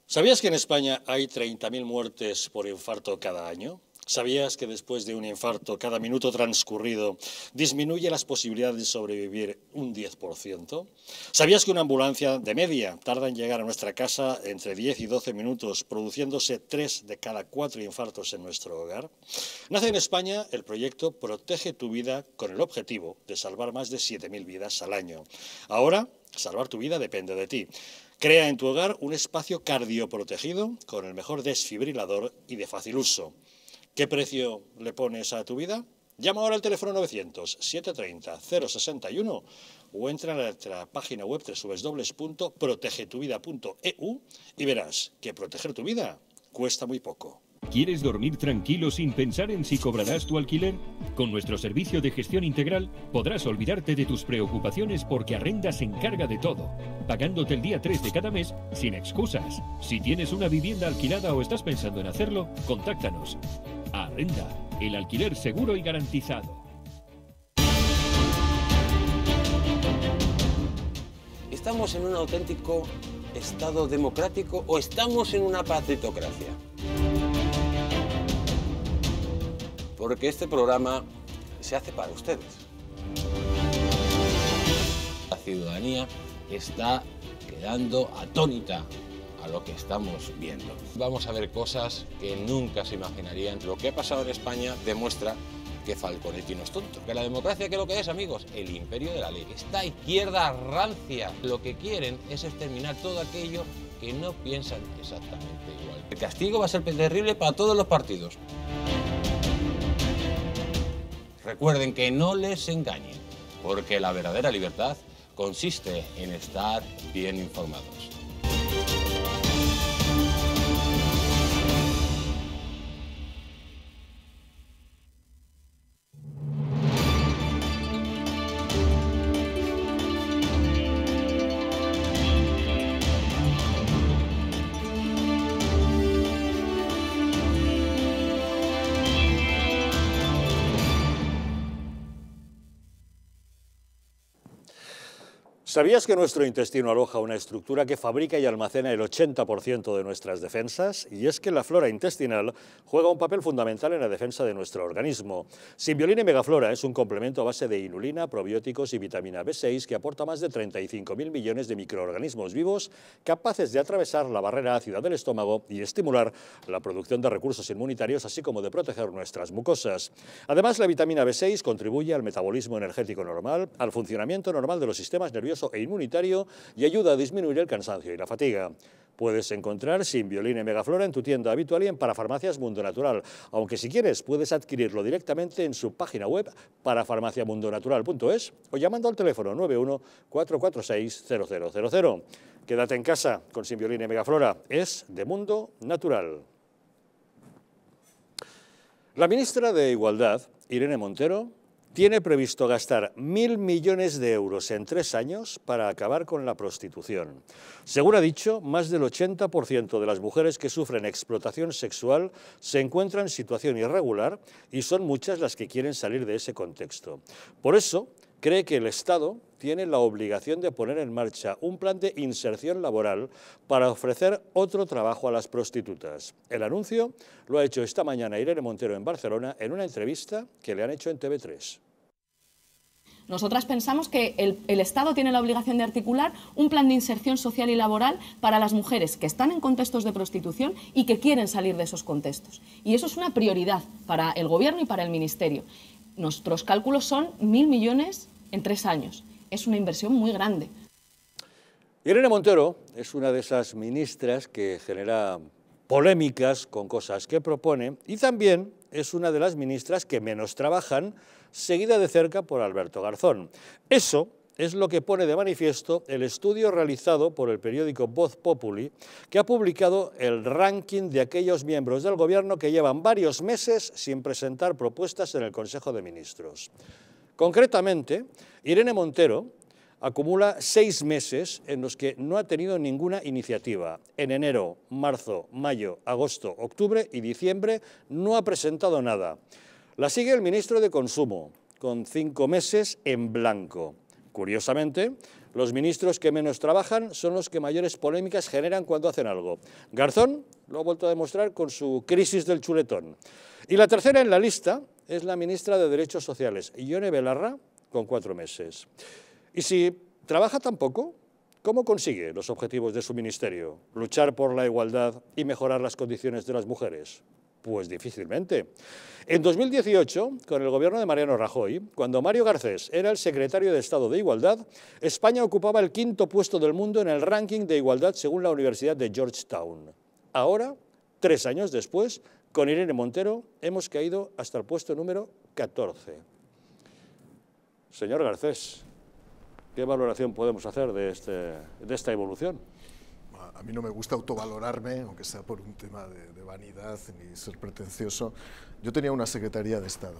¿Sabías que en España hay 30.000 muertes por infarto cada año? ¿Sabías que después de un infarto, cada minuto transcurrido disminuye las posibilidades de sobrevivir un 10%? ¿Sabías que una ambulancia de media tarda en llegar a nuestra casa entre 10 y 12 minutos, produciéndose 3 de cada 4 infartos en nuestro hogar? Nace en España el proyecto Protege tu vida con el objetivo de salvar más de 7.000 vidas al año. Ahora, salvar tu vida depende de ti. Crea en tu hogar un espacio cardioprotegido con el mejor desfibrilador y de fácil uso. ¿Qué precio le pones a tu vida? Llama ahora al teléfono 900-730-061 o entra en nuestra página web www.protegetuvida.eu y verás que proteger tu vida cuesta muy poco. ¿Quieres dormir tranquilo sin pensar en si cobrarás tu alquiler? Con nuestro servicio de gestión integral podrás olvidarte de tus preocupaciones porque Arrenda se encarga de todo, pagándote el día 3 de cada mes sin excusas. Si tienes una vivienda alquilada o estás pensando en hacerlo, contáctanos. Arrenda, el alquiler seguro y garantizado. ¿Estamos en un auténtico Estado democrático o estamos en una partitocracia? Porque este programa se hace para ustedes. La ciudadanía está quedando atónita a lo que estamos viendo. Vamos a ver cosas que nunca se imaginarían. Lo que ha pasado en España demuestra que Falconetti no es tonto. Que la democracia, ¿qué es lo que es, amigos? El imperio de la ley. Esta izquierda rancia lo que quieren es exterminar todo aquello que no piensan exactamente igual. El castigo va a ser terrible para todos los partidos. Recuerden que no les engañen, porque la verdadera libertad consiste en estar bien informados. ¿Sabías que nuestro intestino aloja una estructura que fabrica y almacena el 80% de nuestras defensas? Y es que la flora intestinal juega un papel fundamental en la defensa de nuestro organismo. Simbiolina y Megaflora es un complemento a base de inulina, probióticos y vitamina B6 que aporta más de 35.000 millones de microorganismos vivos capaces de atravesar la barrera ácida del estómago y estimular la producción de recursos inmunitarios, así como de proteger nuestras mucosas. Además, la vitamina B6 contribuye al metabolismo energético normal, al funcionamiento normal de los sistemas nervioso e inmunitario y ayuda a disminuir el cansancio y la fatiga. Puedes encontrar Simbiolina y Megaflora en tu tienda habitual y en Parafarmacias Mundo Natural, aunque si quieres puedes adquirirlo directamente en su página web parafarmaciamundonatural.es o llamando al teléfono 91-446-0000. Quédate en casa con Simbiolina y Megaflora, es de Mundo Natural. La ministra de Igualdad, Irene Montero, tiene previsto gastar 1.000 millones de euros en 3 años para acabar con la prostitución. Según ha dicho, más del 80% de las mujeres que sufren explotación sexual se encuentran en situación irregular y son muchas las que quieren salir de ese contexto. Por eso, cree que el Estado tiene la obligación de poner en marcha un plan de inserción laboral para ofrecer otro trabajo a las prostitutas. El anuncio lo ha hecho esta mañana Irene Montero en Barcelona en una entrevista que le han hecho en TV3. Nosotras pensamos que el Estado tiene la obligación de articular un plan de inserción social y laboral para las mujeres que están en contextos de prostitución y que quieren salir de esos contextos. Y eso es una prioridad para el Gobierno y para el Ministerio. Nuestros cálculos son 1.000 millones en 3 años. Es una inversión muy grande. Irene Montero es una de esas ministras que genera polémicas con cosas que propone y también es una de las ministras que menos trabajan, seguida de cerca por Alberto Garzón. Eso es lo que pone de manifiesto el estudio realizado por el periódico Voz Populi, que ha publicado el ranking de aquellos miembros del Gobierno que llevan varios meses sin presentar propuestas en el Consejo de Ministros. Concretamente, Irene Montero acumula 6 meses en los que no ha tenido ninguna iniciativa. En enero, marzo, mayo, agosto, octubre y diciembre no ha presentado nada. La sigue el ministro de Consumo, con 5 meses en blanco. Curiosamente, los ministros que menos trabajan son los que mayores polémicas generan cuando hacen algo. Garzón lo ha vuelto a demostrar con su crisis del chuletón. Y la tercera en la lista es la ministra de Derechos Sociales, Ione Belarra, con 4 meses. Y si trabaja tan poco, ¿cómo consigue los objetivos de su ministerio? ¿Luchar por la igualdad y mejorar las condiciones de las mujeres? Pues difícilmente. En 2018, con el gobierno de Mariano Rajoy, cuando Mario Garcés era el secretario de Estado de Igualdad, España ocupaba el 5º puesto del mundo en el ranking de igualdad según la Universidad de Georgetown. Ahora, 3 años después, con Irene Montero, hemos caído hasta el puesto número 14. Señor Garcés, ¿qué valoración podemos hacer de esta evolución? A mí no me gusta autovalorarme, aunque sea por un tema de vanidad ni ser pretencioso. Yo tenía una Secretaría de Estado.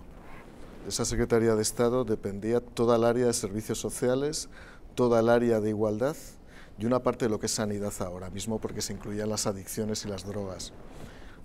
De esa Secretaría de Estado dependía toda el área de servicios sociales, toda el área de igualdad y una parte de lo que es sanidad ahora mismo, porque se incluían las adicciones y las drogas.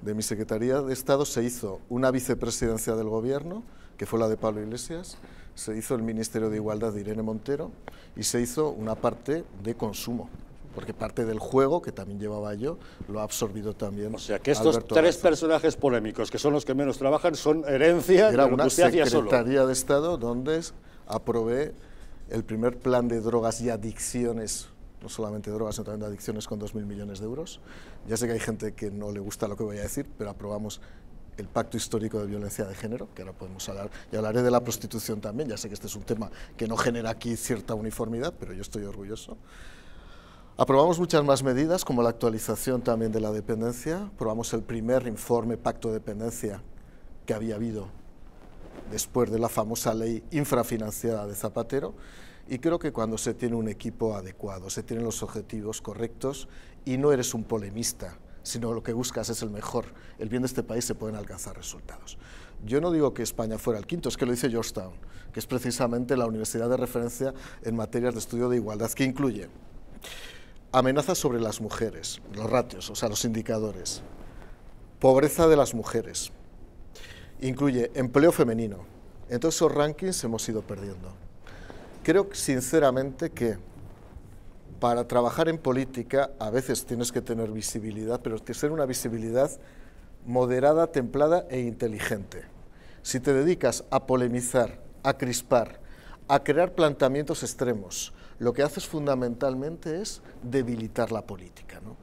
De mi Secretaría de Estado se hizo una vicepresidencia del Gobierno, que fue la de Pablo Iglesias, se hizo el Ministerio de Igualdad de Irene Montero y se hizo una parte de consumo, porque parte del juego, que también llevaba yo, lo ha absorbido también. O sea, que estos tres personajes polémicos, que son los que menos trabajan, son herencia de lo que usted hacía solo. Era una Secretaría de Estado donde aprobé el primer plan de drogas y adicciones, no solamente drogas, sino también de adicciones, con 2.000 millones de euros. Ya sé que hay gente que no le gusta lo que voy a decir, pero aprobamos el Pacto Histórico de Violencia de Género, que ahora podemos hablar, y hablaré de la prostitución también. Ya sé que este es un tema que no genera aquí cierta uniformidad, pero yo estoy orgulloso. Aprobamos muchas más medidas, como la actualización también de la dependencia. Aprobamos el primer informe Pacto de Dependencia que había habido después de la famosa ley infrafinanciada de Zapatero, y creo que cuando se tiene un equipo adecuado, se tienen los objetivos correctos y no eres un polemista, sino lo que buscas es el bien de este país, se pueden alcanzar resultados. Yo no digo que España fuera el 5º, es que lo dice Georgetown, que es precisamente la universidad de referencia en materias de estudio de igualdad, que incluye amenazas sobre las mujeres, los ratios, o sea, los indicadores, pobreza de las mujeres, incluye empleo femenino. En todos esos rankings hemos ido perdiendo. Creo sinceramente que para trabajar en política a veces tienes que tener visibilidad, pero tiene que ser una visibilidad moderada, templada e inteligente. Si te dedicas a polemizar, a crispar, a crear planteamientos extremos, lo que haces fundamentalmente es debilitar la política, ¿no?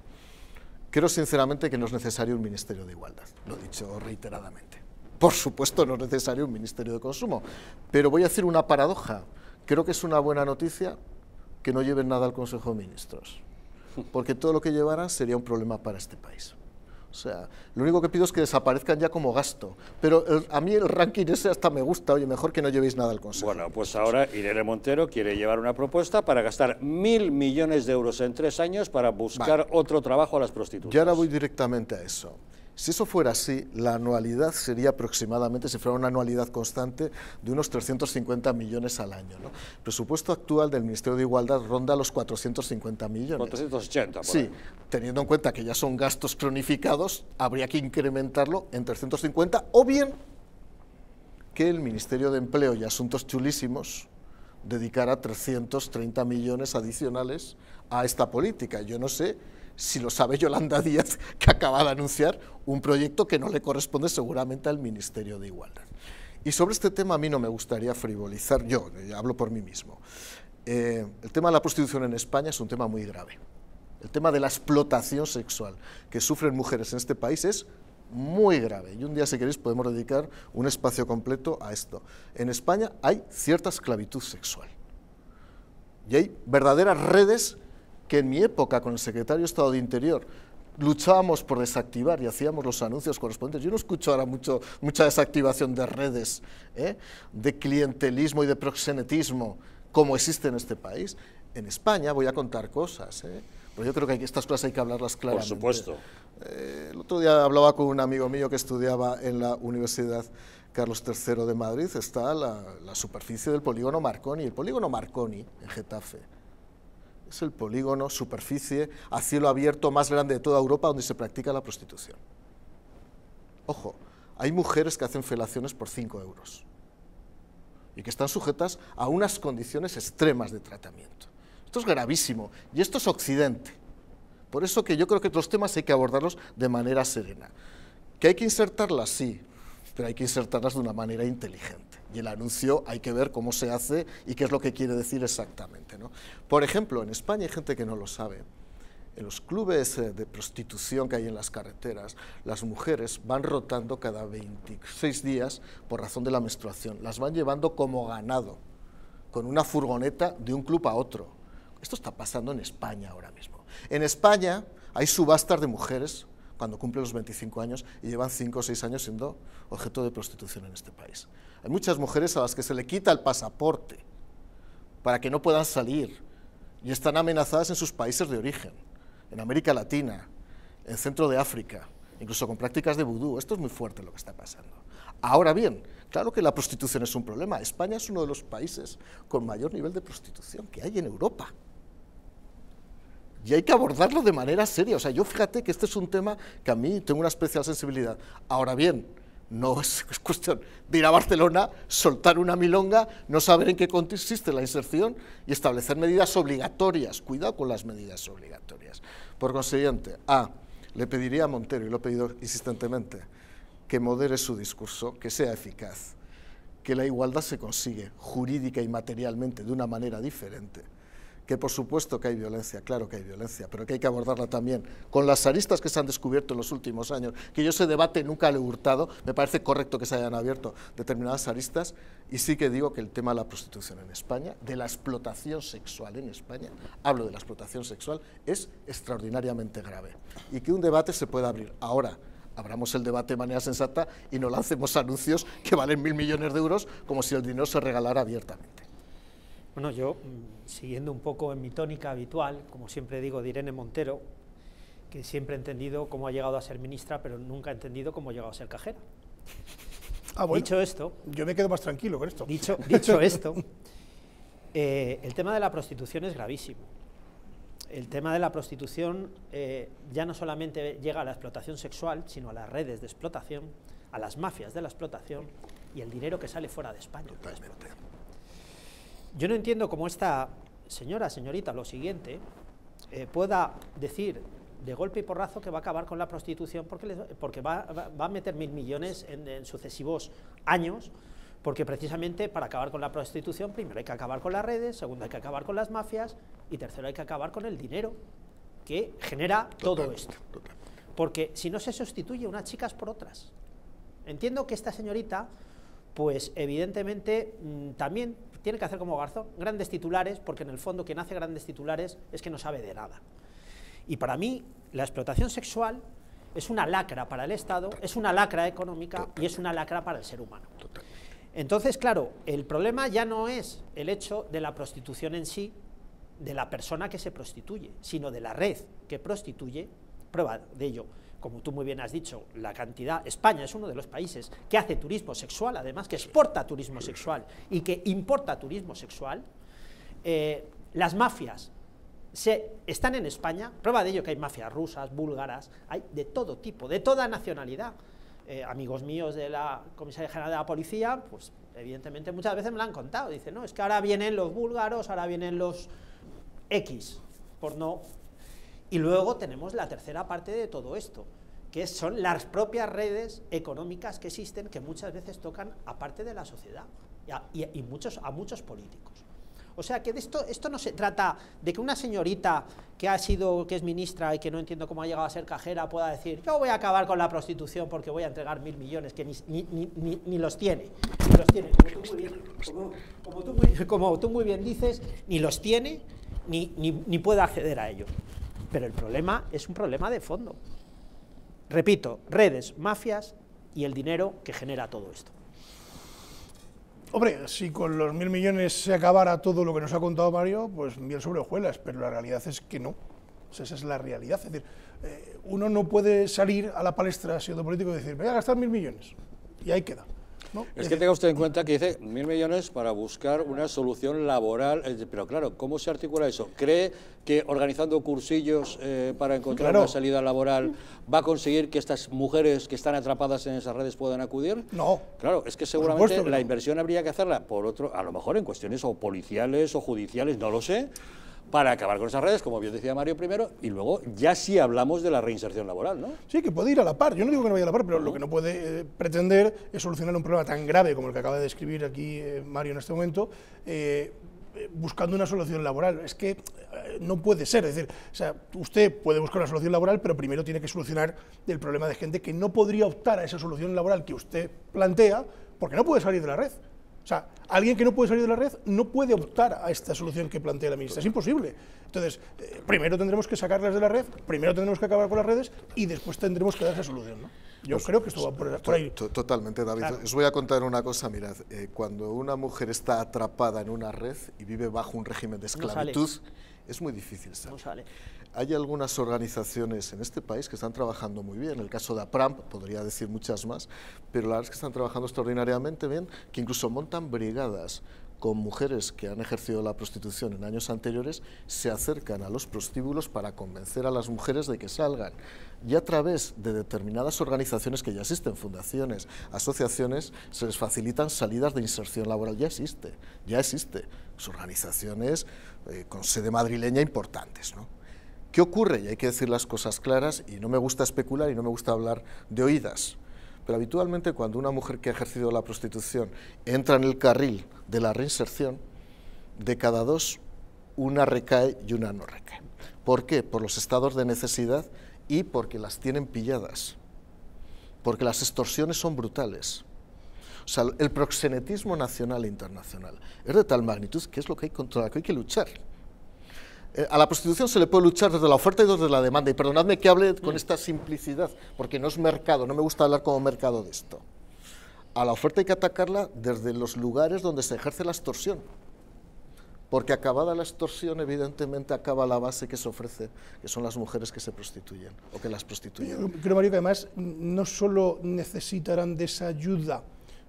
Creo sinceramente que no es necesario un Ministerio de Igualdad, lo he dicho reiteradamente. Por supuesto no es necesario un Ministerio de Consumo, pero voy a decir una paradoja. Creo que es una buena noticia que no lleven nada al Consejo de Ministros, porque todo lo que llevaran sería un problema para este país. O sea, lo único que pido es que desaparezcan ya como gasto, pero a mí el ranking ese hasta me gusta, oye, mejor que no llevéis nada al Consejo. Bueno, pues ahora Irene Montero quiere llevar una propuesta para gastar 1.000 millones de euros en 3 años para buscar otro trabajo a las prostitutas. Yo ahora voy directamente a eso. Si eso fuera así, la anualidad sería aproximadamente, si fuera una anualidad constante, de unos 350 millones al año, ¿no? El presupuesto actual del Ministerio de Igualdad ronda los 450 millones. 480, por sí, ahí. Teniendo en cuenta que ya son gastos cronificados, habría que incrementarlo en 350, o bien que el Ministerio de Empleo y Asuntos Chulísimos dedicara 330 millones adicionales a esta política. Yo no sé si lo sabe Yolanda Díaz, que acaba de anunciar un proyecto que no le corresponde seguramente al Ministerio de Igualdad. Y sobre este tema a mí no me gustaría frivolizar, yo hablo por mí mismo. El tema de la prostitución en España es un tema muy grave. El tema de la explotación sexual que sufren mujeres en este país es muy grave. Y un día, si queréis, podemos dedicar un espacio completo a esto. En España hay cierta esclavitud sexual. Y hay verdaderas redes que en mi época, con el secretario de Estado de Interior, luchábamos por desactivar y hacíamos los anuncios correspondientes. Yo no escucho ahora mucha desactivación de redes, de clientelismo y de proxenetismo como existe en este país. En España, voy a contar cosas, pero yo creo que estas cosas hay que hablarlas claramente. Por supuesto. El otro día hablaba con un amigo mío que estudiaba en la Universidad Carlos III de Madrid. Está la superficie del polígono Marconi. El polígono Marconi, en Getafe, es el polígono, superficie a cielo abierto más grande de toda Europa donde se practica la prostitución. Ojo, hay mujeres que hacen felaciones por 5 euros y que están sujetas a unas condiciones extremas de tratamiento. Esto es gravísimo y esto es Occidente. Por eso que yo creo que los temas hay que abordarlos de manera serena. ¿Que hay que insertarlas? Sí, pero hay que insertarlas de una manera inteligente. Y el anuncio hay que ver cómo se hace y qué es lo que quiere decir exactamente, ¿no? Por ejemplo, en España hay gente que no lo sabe. En los clubes de prostitución que hay en las carreteras, las mujeres van rotando cada 26 días por razón de la menstruación. Las van llevando como ganado, con una furgoneta de un club a otro. Esto está pasando en España ahora mismo. En España hay subastas de mujeres cuando cumplen los 25 años y llevan 5 o 6 años siendo objeto de prostitución en este país. Hay muchas mujeres a las que se le quita el pasaporte para que no puedan salir y están amenazadas en sus países de origen, en América Latina, en Centro de África, incluso con prácticas de vudú. Esto es muy fuerte lo que está pasando. Ahora bien, claro que la prostitución es un problema. España es uno de los países con mayor nivel de prostitución que hay en Europa. Y hay que abordarlo de manera seria. O sea, yo fíjate que este es un tema que a mí tengo una especial sensibilidad. Ahora bien, no es cuestión de ir a Barcelona, soltar una milonga, no saber en qué consiste la inserción y establecer medidas obligatorias. Cuidado con las medidas obligatorias. Por consiguiente, le pediría a Montero, y lo he pedido insistentemente, que modere su discurso, que sea eficaz, que la igualdad se consigue jurídica y materialmente de una manera diferente, que por supuesto que hay violencia, claro que hay violencia, pero que hay que abordarla también con las aristas que se han descubierto en los últimos años, que yo ese debate nunca lo he hurtado, me parece correcto que se hayan abierto determinadas aristas, y sí que digo que el tema de la prostitución en España, de la explotación sexual en España, hablo de la explotación sexual, es extraordinariamente grave, y que un debate se pueda abrir. Ahora, abramos el debate de manera sensata y no lancemos anuncios que valen 1.000 millones de euros como si el dinero se regalara abiertamente. Bueno, yo, siguiendo un poco en mi tónica habitual, como siempre digo, de Irene Montero, que siempre he entendido cómo ha llegado a ser ministra, pero nunca he entendido cómo ha llegado a ser cajera. Bueno, dicho esto... Yo me quedo más tranquilo con esto. Dicho esto, el tema de la prostitución es gravísimo. El tema de la prostitución ya no solamente llega a la explotación sexual, sino a las redes de explotación, a las mafias de la explotación y el dinero que sale fuera de España. Totalmente. Yo no entiendo cómo esta señorita, lo siguiente, pueda decir de golpe y porrazo que va a acabar con la prostitución porque va a meter 1.000 millones en sucesivos años, porque precisamente para acabar con la prostitución primero hay que acabar con las redes, segundo hay que acabar con las mafias y tercero hay que acabar con el dinero que genera todo esto. Porque si no se sustituye unas chicas por otras. Entiendo que esta señorita, pues evidentemente también tiene que hacer como Garzón, grandes titulares, porque en el fondo quien hace grandes titulares es que no sabe de nada. Y para mí la explotación sexual es una lacra para el Estado, es una lacra económica y es una lacra para el ser humano. Entonces, claro, el problema ya no es el hecho de la prostitución en sí, de la persona que se prostituye, sino de la red que prostituye. Prueba de ello, como tú muy bien has dicho, la cantidad. España es uno de los países que hace turismo sexual, además, que exporta turismo sexual y que importa turismo sexual. Las mafias están en España, prueba de ello que hay mafias rusas, búlgaras, hay de todo tipo, de toda nacionalidad. Amigos míos de la Comisaría General de la Policía, pues evidentemente muchas veces me lo han contado, dicen, no, es que ahora vienen los búlgaros, ahora vienen los X, por no... Y luego tenemos la tercera parte de todo esto, que son las propias redes económicas que existen, que muchas veces tocan a parte de la sociedad y a muchos políticos. O sea que de esto no se trata de que una señorita que es ministra y que no entiendo cómo ha llegado a ser cajera pueda decir, yo voy a acabar con la prostitución porque voy a entregar 1.000 millones, que ni los tiene. Ni los tiene, como tú muy bien dices, ni los tiene ni puede acceder a ello. Pero el problema es un problema de fondo. Repito, redes, mafias y el dinero que genera todo esto. Hombre, si con los 1.000 millones se acabara todo lo que nos ha contado Mario, pues miel sobre hojuelas, pero la realidad es que no. O sea, esa es la realidad. Es decir, uno no puede salir a la palestra siendo político y decir, voy a gastar 1.000 millones, y ahí queda. ¿no? Es que tenga usted en cuenta que dice 1.000 millones para buscar una solución laboral, pero claro, ¿cómo se articula eso? ¿Cree que organizando cursillos para encontrar una salida laboral va a conseguir que estas mujeres que están atrapadas en esas redes puedan acudir? No. Claro, es que seguramente la inversión habría que hacerla por otro, a lo mejor en cuestiones o policiales o judiciales, no lo sé, para acabar con esas redes, como bien decía Mario primero, y luego ya sí hablamos de la reinserción laboral, ¿no? Sí, que puede ir a la par. Yo no digo que no vaya a la par, pero lo que no puede pretender es solucionar un problema tan grave como el que acaba de describir aquí Mario en este momento, buscando una solución laboral. Es que no puede ser. Es decir, o sea, usted puede buscar una solución laboral, pero primero tiene que solucionar el problema de gente que no podría optar a esa solución laboral que usted plantea porque no puede salir de la red. O sea, alguien que no puede salir de la red no puede optar a esta solución que plantea la ministra. Es imposible. Entonces, primero tendremos que sacarlas de la red, primero tendremos que acabar con las redes y después tendremos que dar esa solución, ¿no? Yo creo que esto va por ahí. Totalmente, David. Claro. Os voy a contar una cosa, mirad. Cuando una mujer está atrapada en una red y vive bajo un régimen de esclavitud, es muy difícil salir. No sale. Hay algunas organizaciones en este país que están trabajando muy bien, el caso de APRAM, podría decir muchas más, pero la verdad es que están trabajando extraordinariamente bien, que incluso montan brigadas con mujeres que han ejercido la prostitución en años anteriores, se acercan a los prostíbulos para convencer a las mujeres de que salgan. Y a través de determinadas organizaciones que ya existen, fundaciones, asociaciones, se les facilitan salidas de inserción laboral. Ya existe. Son organizaciones con sede madrileña importantes, ¿no? ¿Qué ocurre? Y hay que decir las cosas claras, y no me gusta especular y no me gusta hablar de oídas, pero habitualmente cuando una mujer que ha ejercido la prostitución entra en el carril de la reinserción, de cada dos, una recae y una no recae. ¿Por qué? Por los estados de necesidad y porque las tienen pilladas, porque las extorsiones son brutales. O sea, el proxenetismo nacional e internacional es de tal magnitud que es lo que hay contra lo que hay que luchar. A la prostitución se le puede luchar desde la oferta y desde la demanda, y perdonadme que hable con esta simplicidad, porque no es mercado, no me gusta hablar como mercado de esto. A la oferta hay que atacarla desde los lugares donde se ejerce la extorsión, porque acabada la extorsión, evidentemente acaba la base que se ofrece, que son las mujeres que se prostituyen, o que las prostituyen. Yo creo, Mario, que además no solo necesitarán de esa ayuda,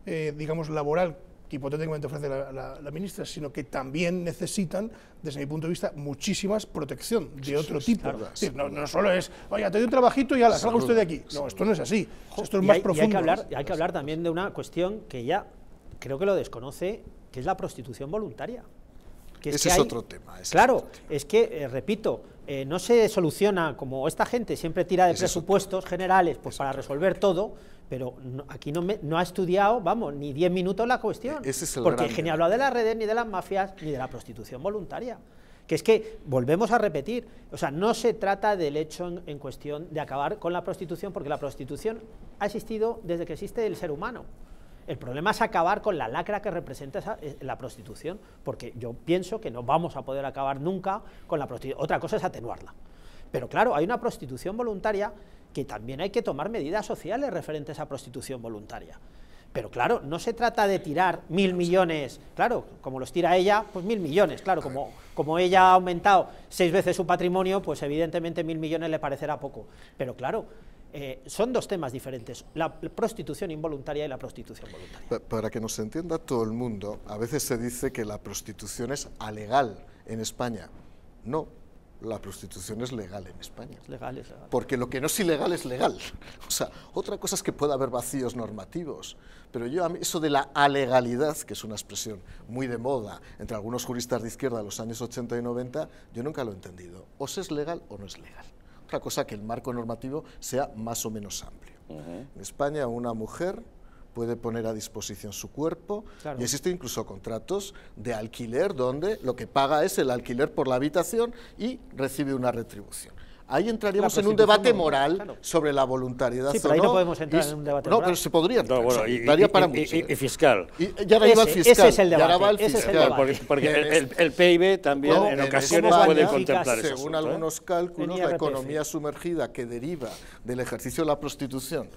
digamos, laboral, que hipotéticamente ofrece la ministra, sino que también necesitan, desde mi punto de vista, muchísimas protección de otro tipo. Claro. Es decir, no solo es, oiga, te doy un trabajito y ala, salga usted de aquí. No, esto no es así. Esto es más profundo. Hay que hablar también de una cuestión que ella creo que lo desconoce, que es la prostitución voluntaria. Ese es otro tema. Claro, es que, repito, no se soluciona, como esta gente siempre tira de presupuestos generales pues para resolver todo, pero aquí no ha estudiado, vamos, ni 10 minutos la cuestión, porque ni ha hablado de las redes, ni de las mafias, ni de la prostitución voluntaria. Que es que, volvemos a repetir, o sea, no se trata del hecho en cuestión de acabar con la prostitución, porque la prostitución ha existido desde que existe el ser humano. El problema es acabar con la lacra que representa la prostitución, porque yo pienso que no vamos a poder acabar nunca con la prostitución. Otra cosa es atenuarla. Pero claro, hay una prostitución voluntaria que también hay que tomar medidas sociales referentes a prostitución voluntaria. Pero claro, no se trata de tirar 1.000 millones, claro, como los tira ella, pues 1.000 millones, claro, como ella ha aumentado 6 veces su patrimonio, pues evidentemente 1.000 millones le parecerá poco. Pero claro, son dos temas diferentes, la prostitución involuntaria y la prostitución voluntaria. Para que nos entienda todo el mundo, a veces se dice que la prostitución es alegal en España. No, la prostitución es legal en España. Es legal. Porque lo que no es ilegal es legal. O sea, otra cosa es que pueda haber vacíos normativos, pero a mí eso de la alegalidad, que es una expresión muy de moda entre algunos juristas de izquierda de los años 80 y 90, yo nunca lo he entendido. O se es legal o no es legal. Otra cosa que el marco normativo sea más o menos amplio. En España una mujer puede poner a disposición su cuerpo, claro. Y existen incluso contratos de alquiler donde lo que paga es el alquiler por la habitación y recibe una retribución. Ahí entraríamos en un debate moral sobre la voluntariedad. Sí, pero ahí no podemos entrar en un debate moral. No, pero se podría. No, bueno, daría para mucho. Y fiscal. Y ahora iba el fiscal. Ese es el debate. Porque el PIB también en ocasiones puede contemplar eso. Según algunos cálculos, la economía sumergida que deriva del ejercicio de la prostitución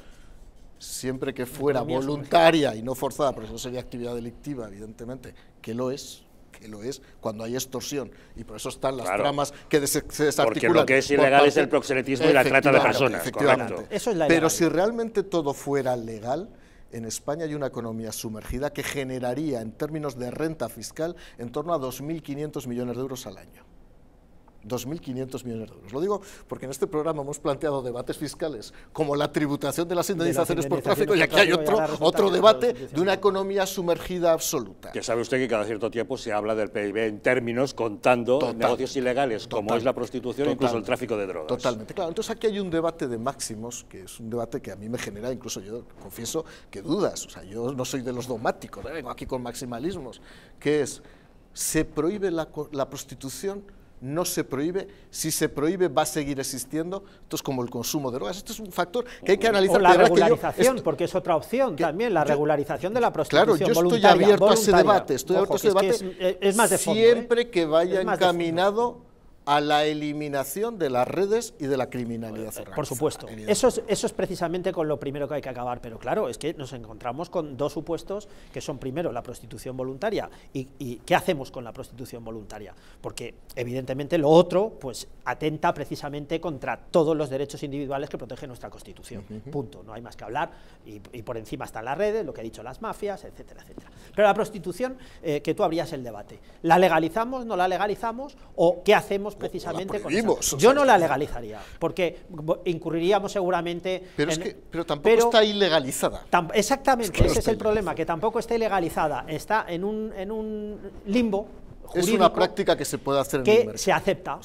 siempre que fuera voluntaria y no forzada, porque eso sería actividad delictiva, evidentemente, que lo es, cuando hay extorsión, y por eso están las tramas que se desarticulan. Porque lo que es ilegal es el proxenetismo y la trata de personas. Efectivamente. Eso es la Pero si realmente todo fuera legal, en España hay una economía sumergida que generaría, en términos de renta fiscal, en torno a 2.500 millones de euros al año. 2.500 millones de euros. Lo digo porque en este programa hemos planteado debates fiscales como la tributación de las indemnizaciones por tráfico, y aquí hay otro debate de una economía sumergida absoluta. Que sabe usted que cada cierto tiempo se habla del PIB en términos contando negocios ilegales, como es la prostitución e incluso el tráfico de drogas. Totalmente, claro. Entonces aquí hay un debate de máximos, que es un debate que a mí me genera, incluso yo confieso que dudas, o sea, yo no soy de los dogmáticos, vengo aquí con maximalismos, que es, ¿se prohíbe la prostitución? No se prohíbe, si se prohíbe va a seguir existiendo, esto es como el consumo de drogas, esto es un factor que hay que analizar. O la regularización, porque es otra opción también, la regularización de la prostitución voluntaria. Claro, yo estoy abierto a ese debate, es más de fondo, siempre que vaya encaminado a la eliminación de las redes y de la criminalidad organizada. Por supuesto, eso es precisamente con lo primero que hay que acabar, pero claro, es que nos encontramos con dos supuestos que son, primero, la prostitución voluntaria, y ¿qué hacemos con la prostitución voluntaria? Porque evidentemente lo otro pues atenta precisamente contra todos los derechos individuales que protege nuestra Constitución, punto, no hay más que hablar, y por encima están las redes, lo que he dicho, las mafias, etcétera, etcétera. Pero la prostitución, que tú abrías el debate, ¿la legalizamos, no la legalizamos, o qué hacemos precisamente con eso? Yo no la legalizaría, porque incurriríamos seguramente pero tampoco está ilegalizada. Exactamente, ese es el problema, que tampoco está ilegalizada, está en un limbo jurídico. Es una práctica que se puede hacer en el mercado. Se acepta,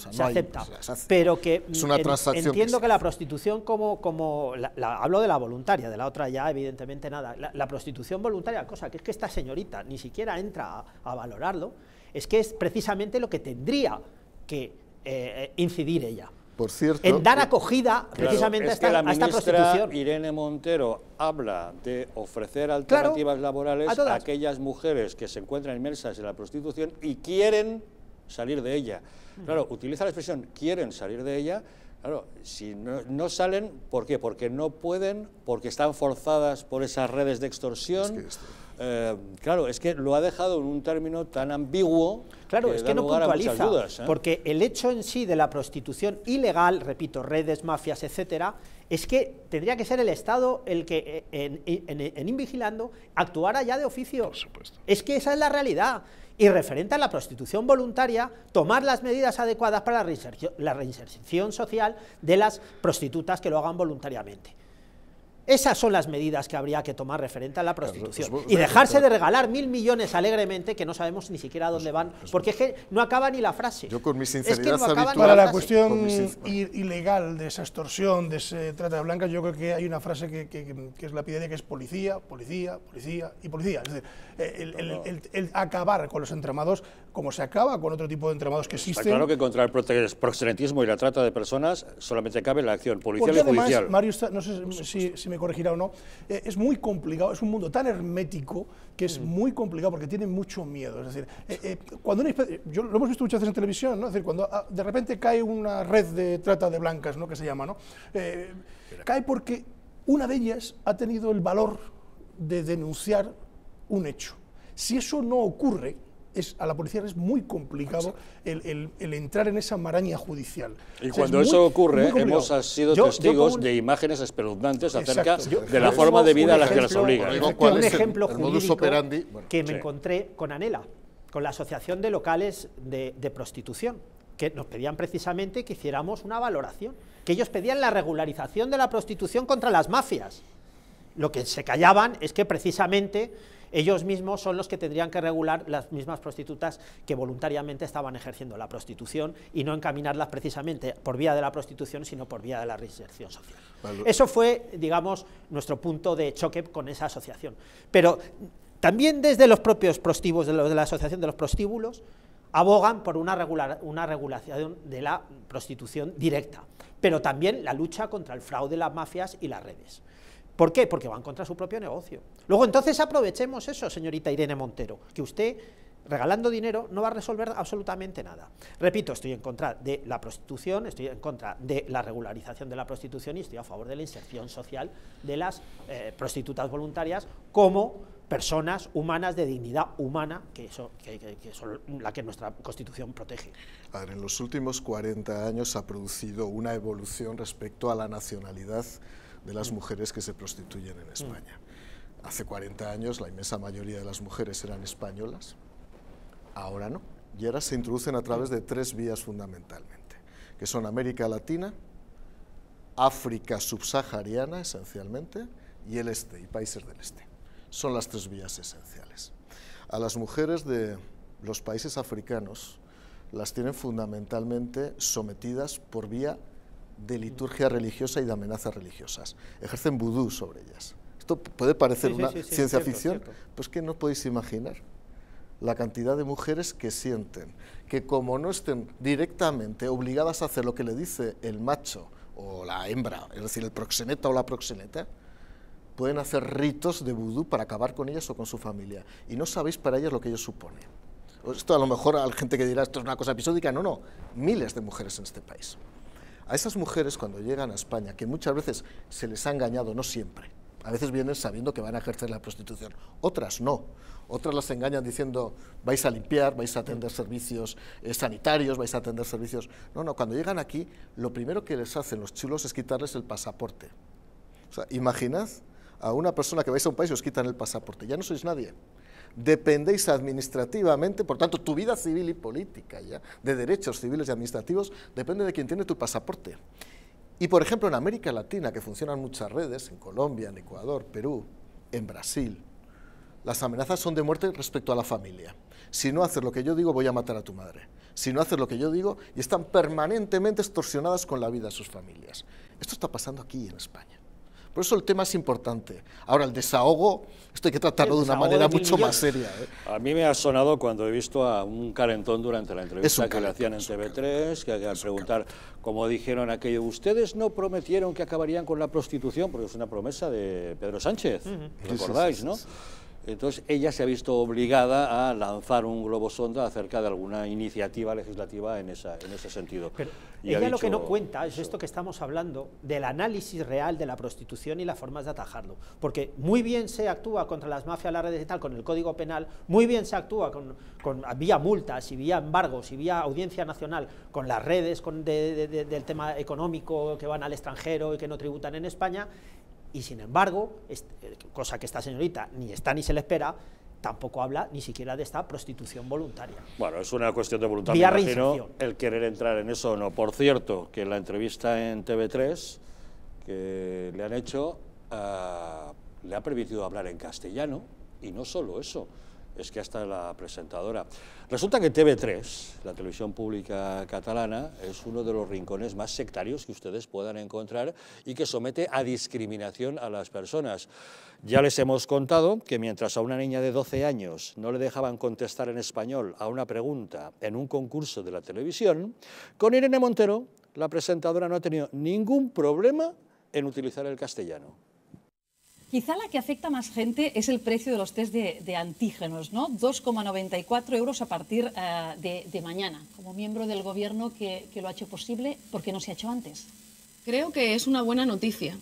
pero que es una transacción entiendo que la prostitución hablo de la voluntaria, de la otra ya evidentemente nada. La prostitución voluntaria, cosa que es que esta señorita ni siquiera entra a valorarlo, es que es precisamente lo que tendría que incidir ella. Por cierto, en dar acogida precisamente a esta prostitución. La ministra Irene Montero habla de ofrecer alternativas laborales a aquellas mujeres que se encuentran inmersas en la prostitución y quieren salir de ella. Claro, utiliza la expresión quieren salir de ella. Claro, si no salen, ¿por qué? Porque no pueden, porque están forzadas por esas redes de extorsión. Claro, es que lo ha dejado en un término tan ambiguo. Claro, es que no puntualiza, dudas, porque el hecho en sí de la prostitución ilegal, repito, redes, mafias, etcétera, es que tendría que ser el Estado el que, en invigilando, actuara ya de oficio. Por supuesto. Es que esa es la realidad. Y referente a la prostitución voluntaria, tomar las medidas adecuadas para la reinserción social de las prostitutas que lo hagan voluntariamente. Esas son las medidas que habría que tomar referente a la prostitución. Y dejarse de regalar 1.000 millones alegremente, que no sabemos ni siquiera a dónde van, porque es que no acaba ni la frase. Yo con mi sinceridad para la cuestión ilegal de esa extorsión, de ese trata de blancas, yo creo que hay una frase que es lapidaria, que es policía, policía, policía y policía. Es decir, el acabar con los entramados, como se acaba con otro tipo de entramados que existen. Está claro que contra el proxenetismo y la trata de personas solamente cabe la acción policial y judicial. Además, Mario, no sé si me corregirá o no, es muy complicado, es un mundo tan hermético que es muy complicado porque tiene mucho miedo. Es decir, cuando lo hemos visto muchas veces en televisión, ¿no? Es decir, cuando de repente cae una red de trata de blancas, ¿no? Que se llama, ¿no? Cae porque una de ellas ha tenido el valor de denunciar un hecho. Si eso no ocurre, a la policía es muy complicado el entrar en esa maraña judicial. Y cuando eso ocurre, hemos sido testigos de imágenes espeluznantes acerca de la forma de vida a la que las obligan. Un ejemplo jurídico que me encontré con ANELA, con la Asociación de Locales de Prostitución, que nos pedían precisamente que hiciéramos una valoración, que ellos pedían la regularización de la prostitución contra las mafias. Lo que se callaban es que precisamente ellos mismos son los que tendrían que regular las mismas prostitutas que voluntariamente estaban ejerciendo la prostitución y no encaminarlas precisamente por vía de la prostitución, sino por vía de la reinserción social. Vale. Eso fue, digamos, nuestro punto de choque con esa asociación. Pero también desde los propios prostíbulos, de la Asociación de los Prostíbulos, abogan por una regulación de la prostitución directa, pero también la lucha contra el fraude, las mafias y las redes. ¿Por qué? Porque van contra su propio negocio. Luego, entonces, aprovechemos eso, señorita Irene Montero, que usted regalando dinero no va a resolver absolutamente nada. Repito, estoy en contra de la prostitución, estoy en contra de la regularización de la prostitución y estoy a favor de la inserción social de las prostitutas voluntarias como personas humanas de dignidad humana, que son la que nuestra Constitución protege. A ver, en los últimos 40 años se ha producido una evolución respecto a la nacionalidad de las mujeres que se prostituyen en España. Hace 40 años la inmensa mayoría de las mujeres eran españolas, ahora no, y ahora se introducen a través de 3 vías fundamentalmente, que son América Latina, África subsahariana esencialmente, y el este, y países del este. Son las 3 vías esenciales. A las mujeres de los países africanos las tienen fundamentalmente sometidas por vía de liturgia religiosa y de amenazas religiosas. Ejercen vudú sobre ellas. Esto puede parecer una ciencia ficción, pues que no podéis imaginar la cantidad de mujeres que sienten que como no estén directamente obligadas a hacer lo que le dice el macho o la hembra, es decir, el proxeneta o la proxeneta, pueden hacer ritos de vudú para acabar con ellas o con su familia. Y no sabéis para ellas lo que ello supone. Esto a lo mejor hay gente que dirá esto es una cosa episódica, no, miles de mujeres en este país. A esas mujeres cuando llegan a España, que muchas veces se les ha engañado, no siempre, a veces vienen sabiendo que van a ejercer la prostitución, otras no, otras las engañan diciendo vais a limpiar, vais a atender servicios sanitarios, vais a atender servicios... No, cuando llegan aquí, lo primero que les hacen los chulos es quitarles el pasaporte. O sea, imaginad a una persona que vais a un país y os quitan el pasaporte, ya no sois nadie. Dependéis administrativamente, por tanto, tu vida civil y política, ya, de derechos civiles y administrativos, depende de quien tiene tu pasaporte. Y, por ejemplo, en América Latina, que funcionan muchas redes, en Colombia, en Ecuador, Perú, en Brasil, las amenazas son de muerte respecto a la familia. Si no haces lo que yo digo, voy a matar a tu madre. Si no haces lo que yo digo, y están permanentemente extorsionadas con la vida de sus familias. Esto está pasando aquí en España. Por eso el tema es importante. Ahora, el desahogo, esto hay que tratarlo de una manera mucho más seria. A mí me ha sonado cuando he visto a un calentón durante la entrevista que le hacían en TV3, que al preguntar, como dijeron aquello, ¿ustedes no prometieron que acabarían con la prostitución? Porque es una promesa de Pedro Sánchez, ¿recordáis, no? Entonces ella se ha visto obligada a lanzar un globo sonda acerca de alguna iniciativa legislativa en ese sentido. Pero ella lo que no cuenta es esto que estamos hablando, del análisis real de la prostitución y las formas de atajarlo. Porque muy bien se actúa contra las mafias, las redes y tal, con el Código Penal, muy bien se actúa vía multas y vía embargos y vía audiencia nacional, con las redes del tema económico que van al extranjero y que no tributan en España. Y sin embargo, cosa que esta señorita ni está ni se le espera, tampoco habla ni siquiera de esta prostitución voluntaria. Bueno, es una cuestión de voluntad, me imagino, el querer entrar en eso o no. Por cierto, que en la entrevista en TV3 que le han hecho, le ha permitido hablar en castellano, y no solo eso, es que hasta la presentadora. Resulta que TV3, la televisión pública catalana, es uno de los rincones más sectarios que ustedes puedan encontrar y que somete a discriminación a las personas. Ya les hemos contado que mientras a una niña de 12 años no le dejaban contestar en español a una pregunta en un concurso de la televisión, con Irene Montero, la presentadora no ha tenido ningún problema en utilizar el castellano. Quizá la que afecta a más gente es el precio de los test de antígenos, ¿no? 2,94 euros a partir de mañana. Como miembro del Gobierno que lo ha hecho posible, ¿por qué no se ha hecho antes? Creo que es una buena noticia.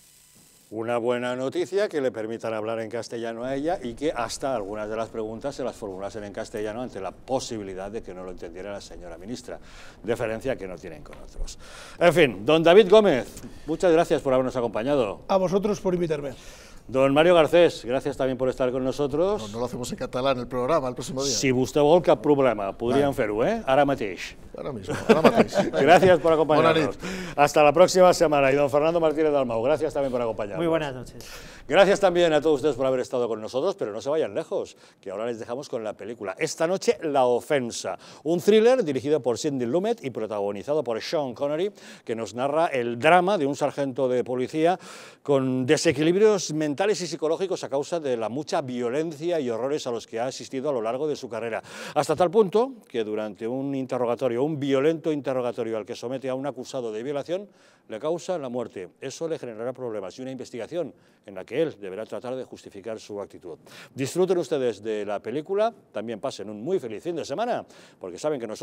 Una buena noticia que le permitan hablar en castellano a ella y que hasta algunas de las preguntas se las formulasen en castellano ante la posibilidad de que no lo entendiera la señora ministra. Deferencia que no tienen con otros. En fin, don David Gómez, muchas gracias por habernos acompañado. A vosotros por invitarme. Don Mario Garcés, gracias también por estar con nosotros. No lo hacemos en catalán el programa el próximo día. Si vostè vol, cap problema. Podríem fer-ho, Ara mateix. Ahora mismo, ahora mateix. Gracias por acompañarnos. Hasta la próxima semana. Y don Fernando Martínez Dalmau, gracias también por acompañarnos. Muy buenas noches. Gracias también a todos ustedes por haber estado con nosotros, pero no se vayan lejos, que ahora les dejamos con la película. Esta noche, La Ofensa, un thriller dirigido por Sidney Lumet y protagonizado por Sean Connery, que nos narra el drama de un sargento de policía con desequilibrios mentales mentales y psicológicos a causa de la mucha violencia y horrores a los que ha asistido a lo largo de su carrera, hasta tal punto que durante un interrogatorio, un violento interrogatorio al que somete a un acusado de violación, le causa la muerte. Eso le generará problemas y una investigación en la que él deberá tratar de justificar su actitud. Disfruten ustedes de la película, también pasen un muy feliz fin de semana, porque saben que nosotros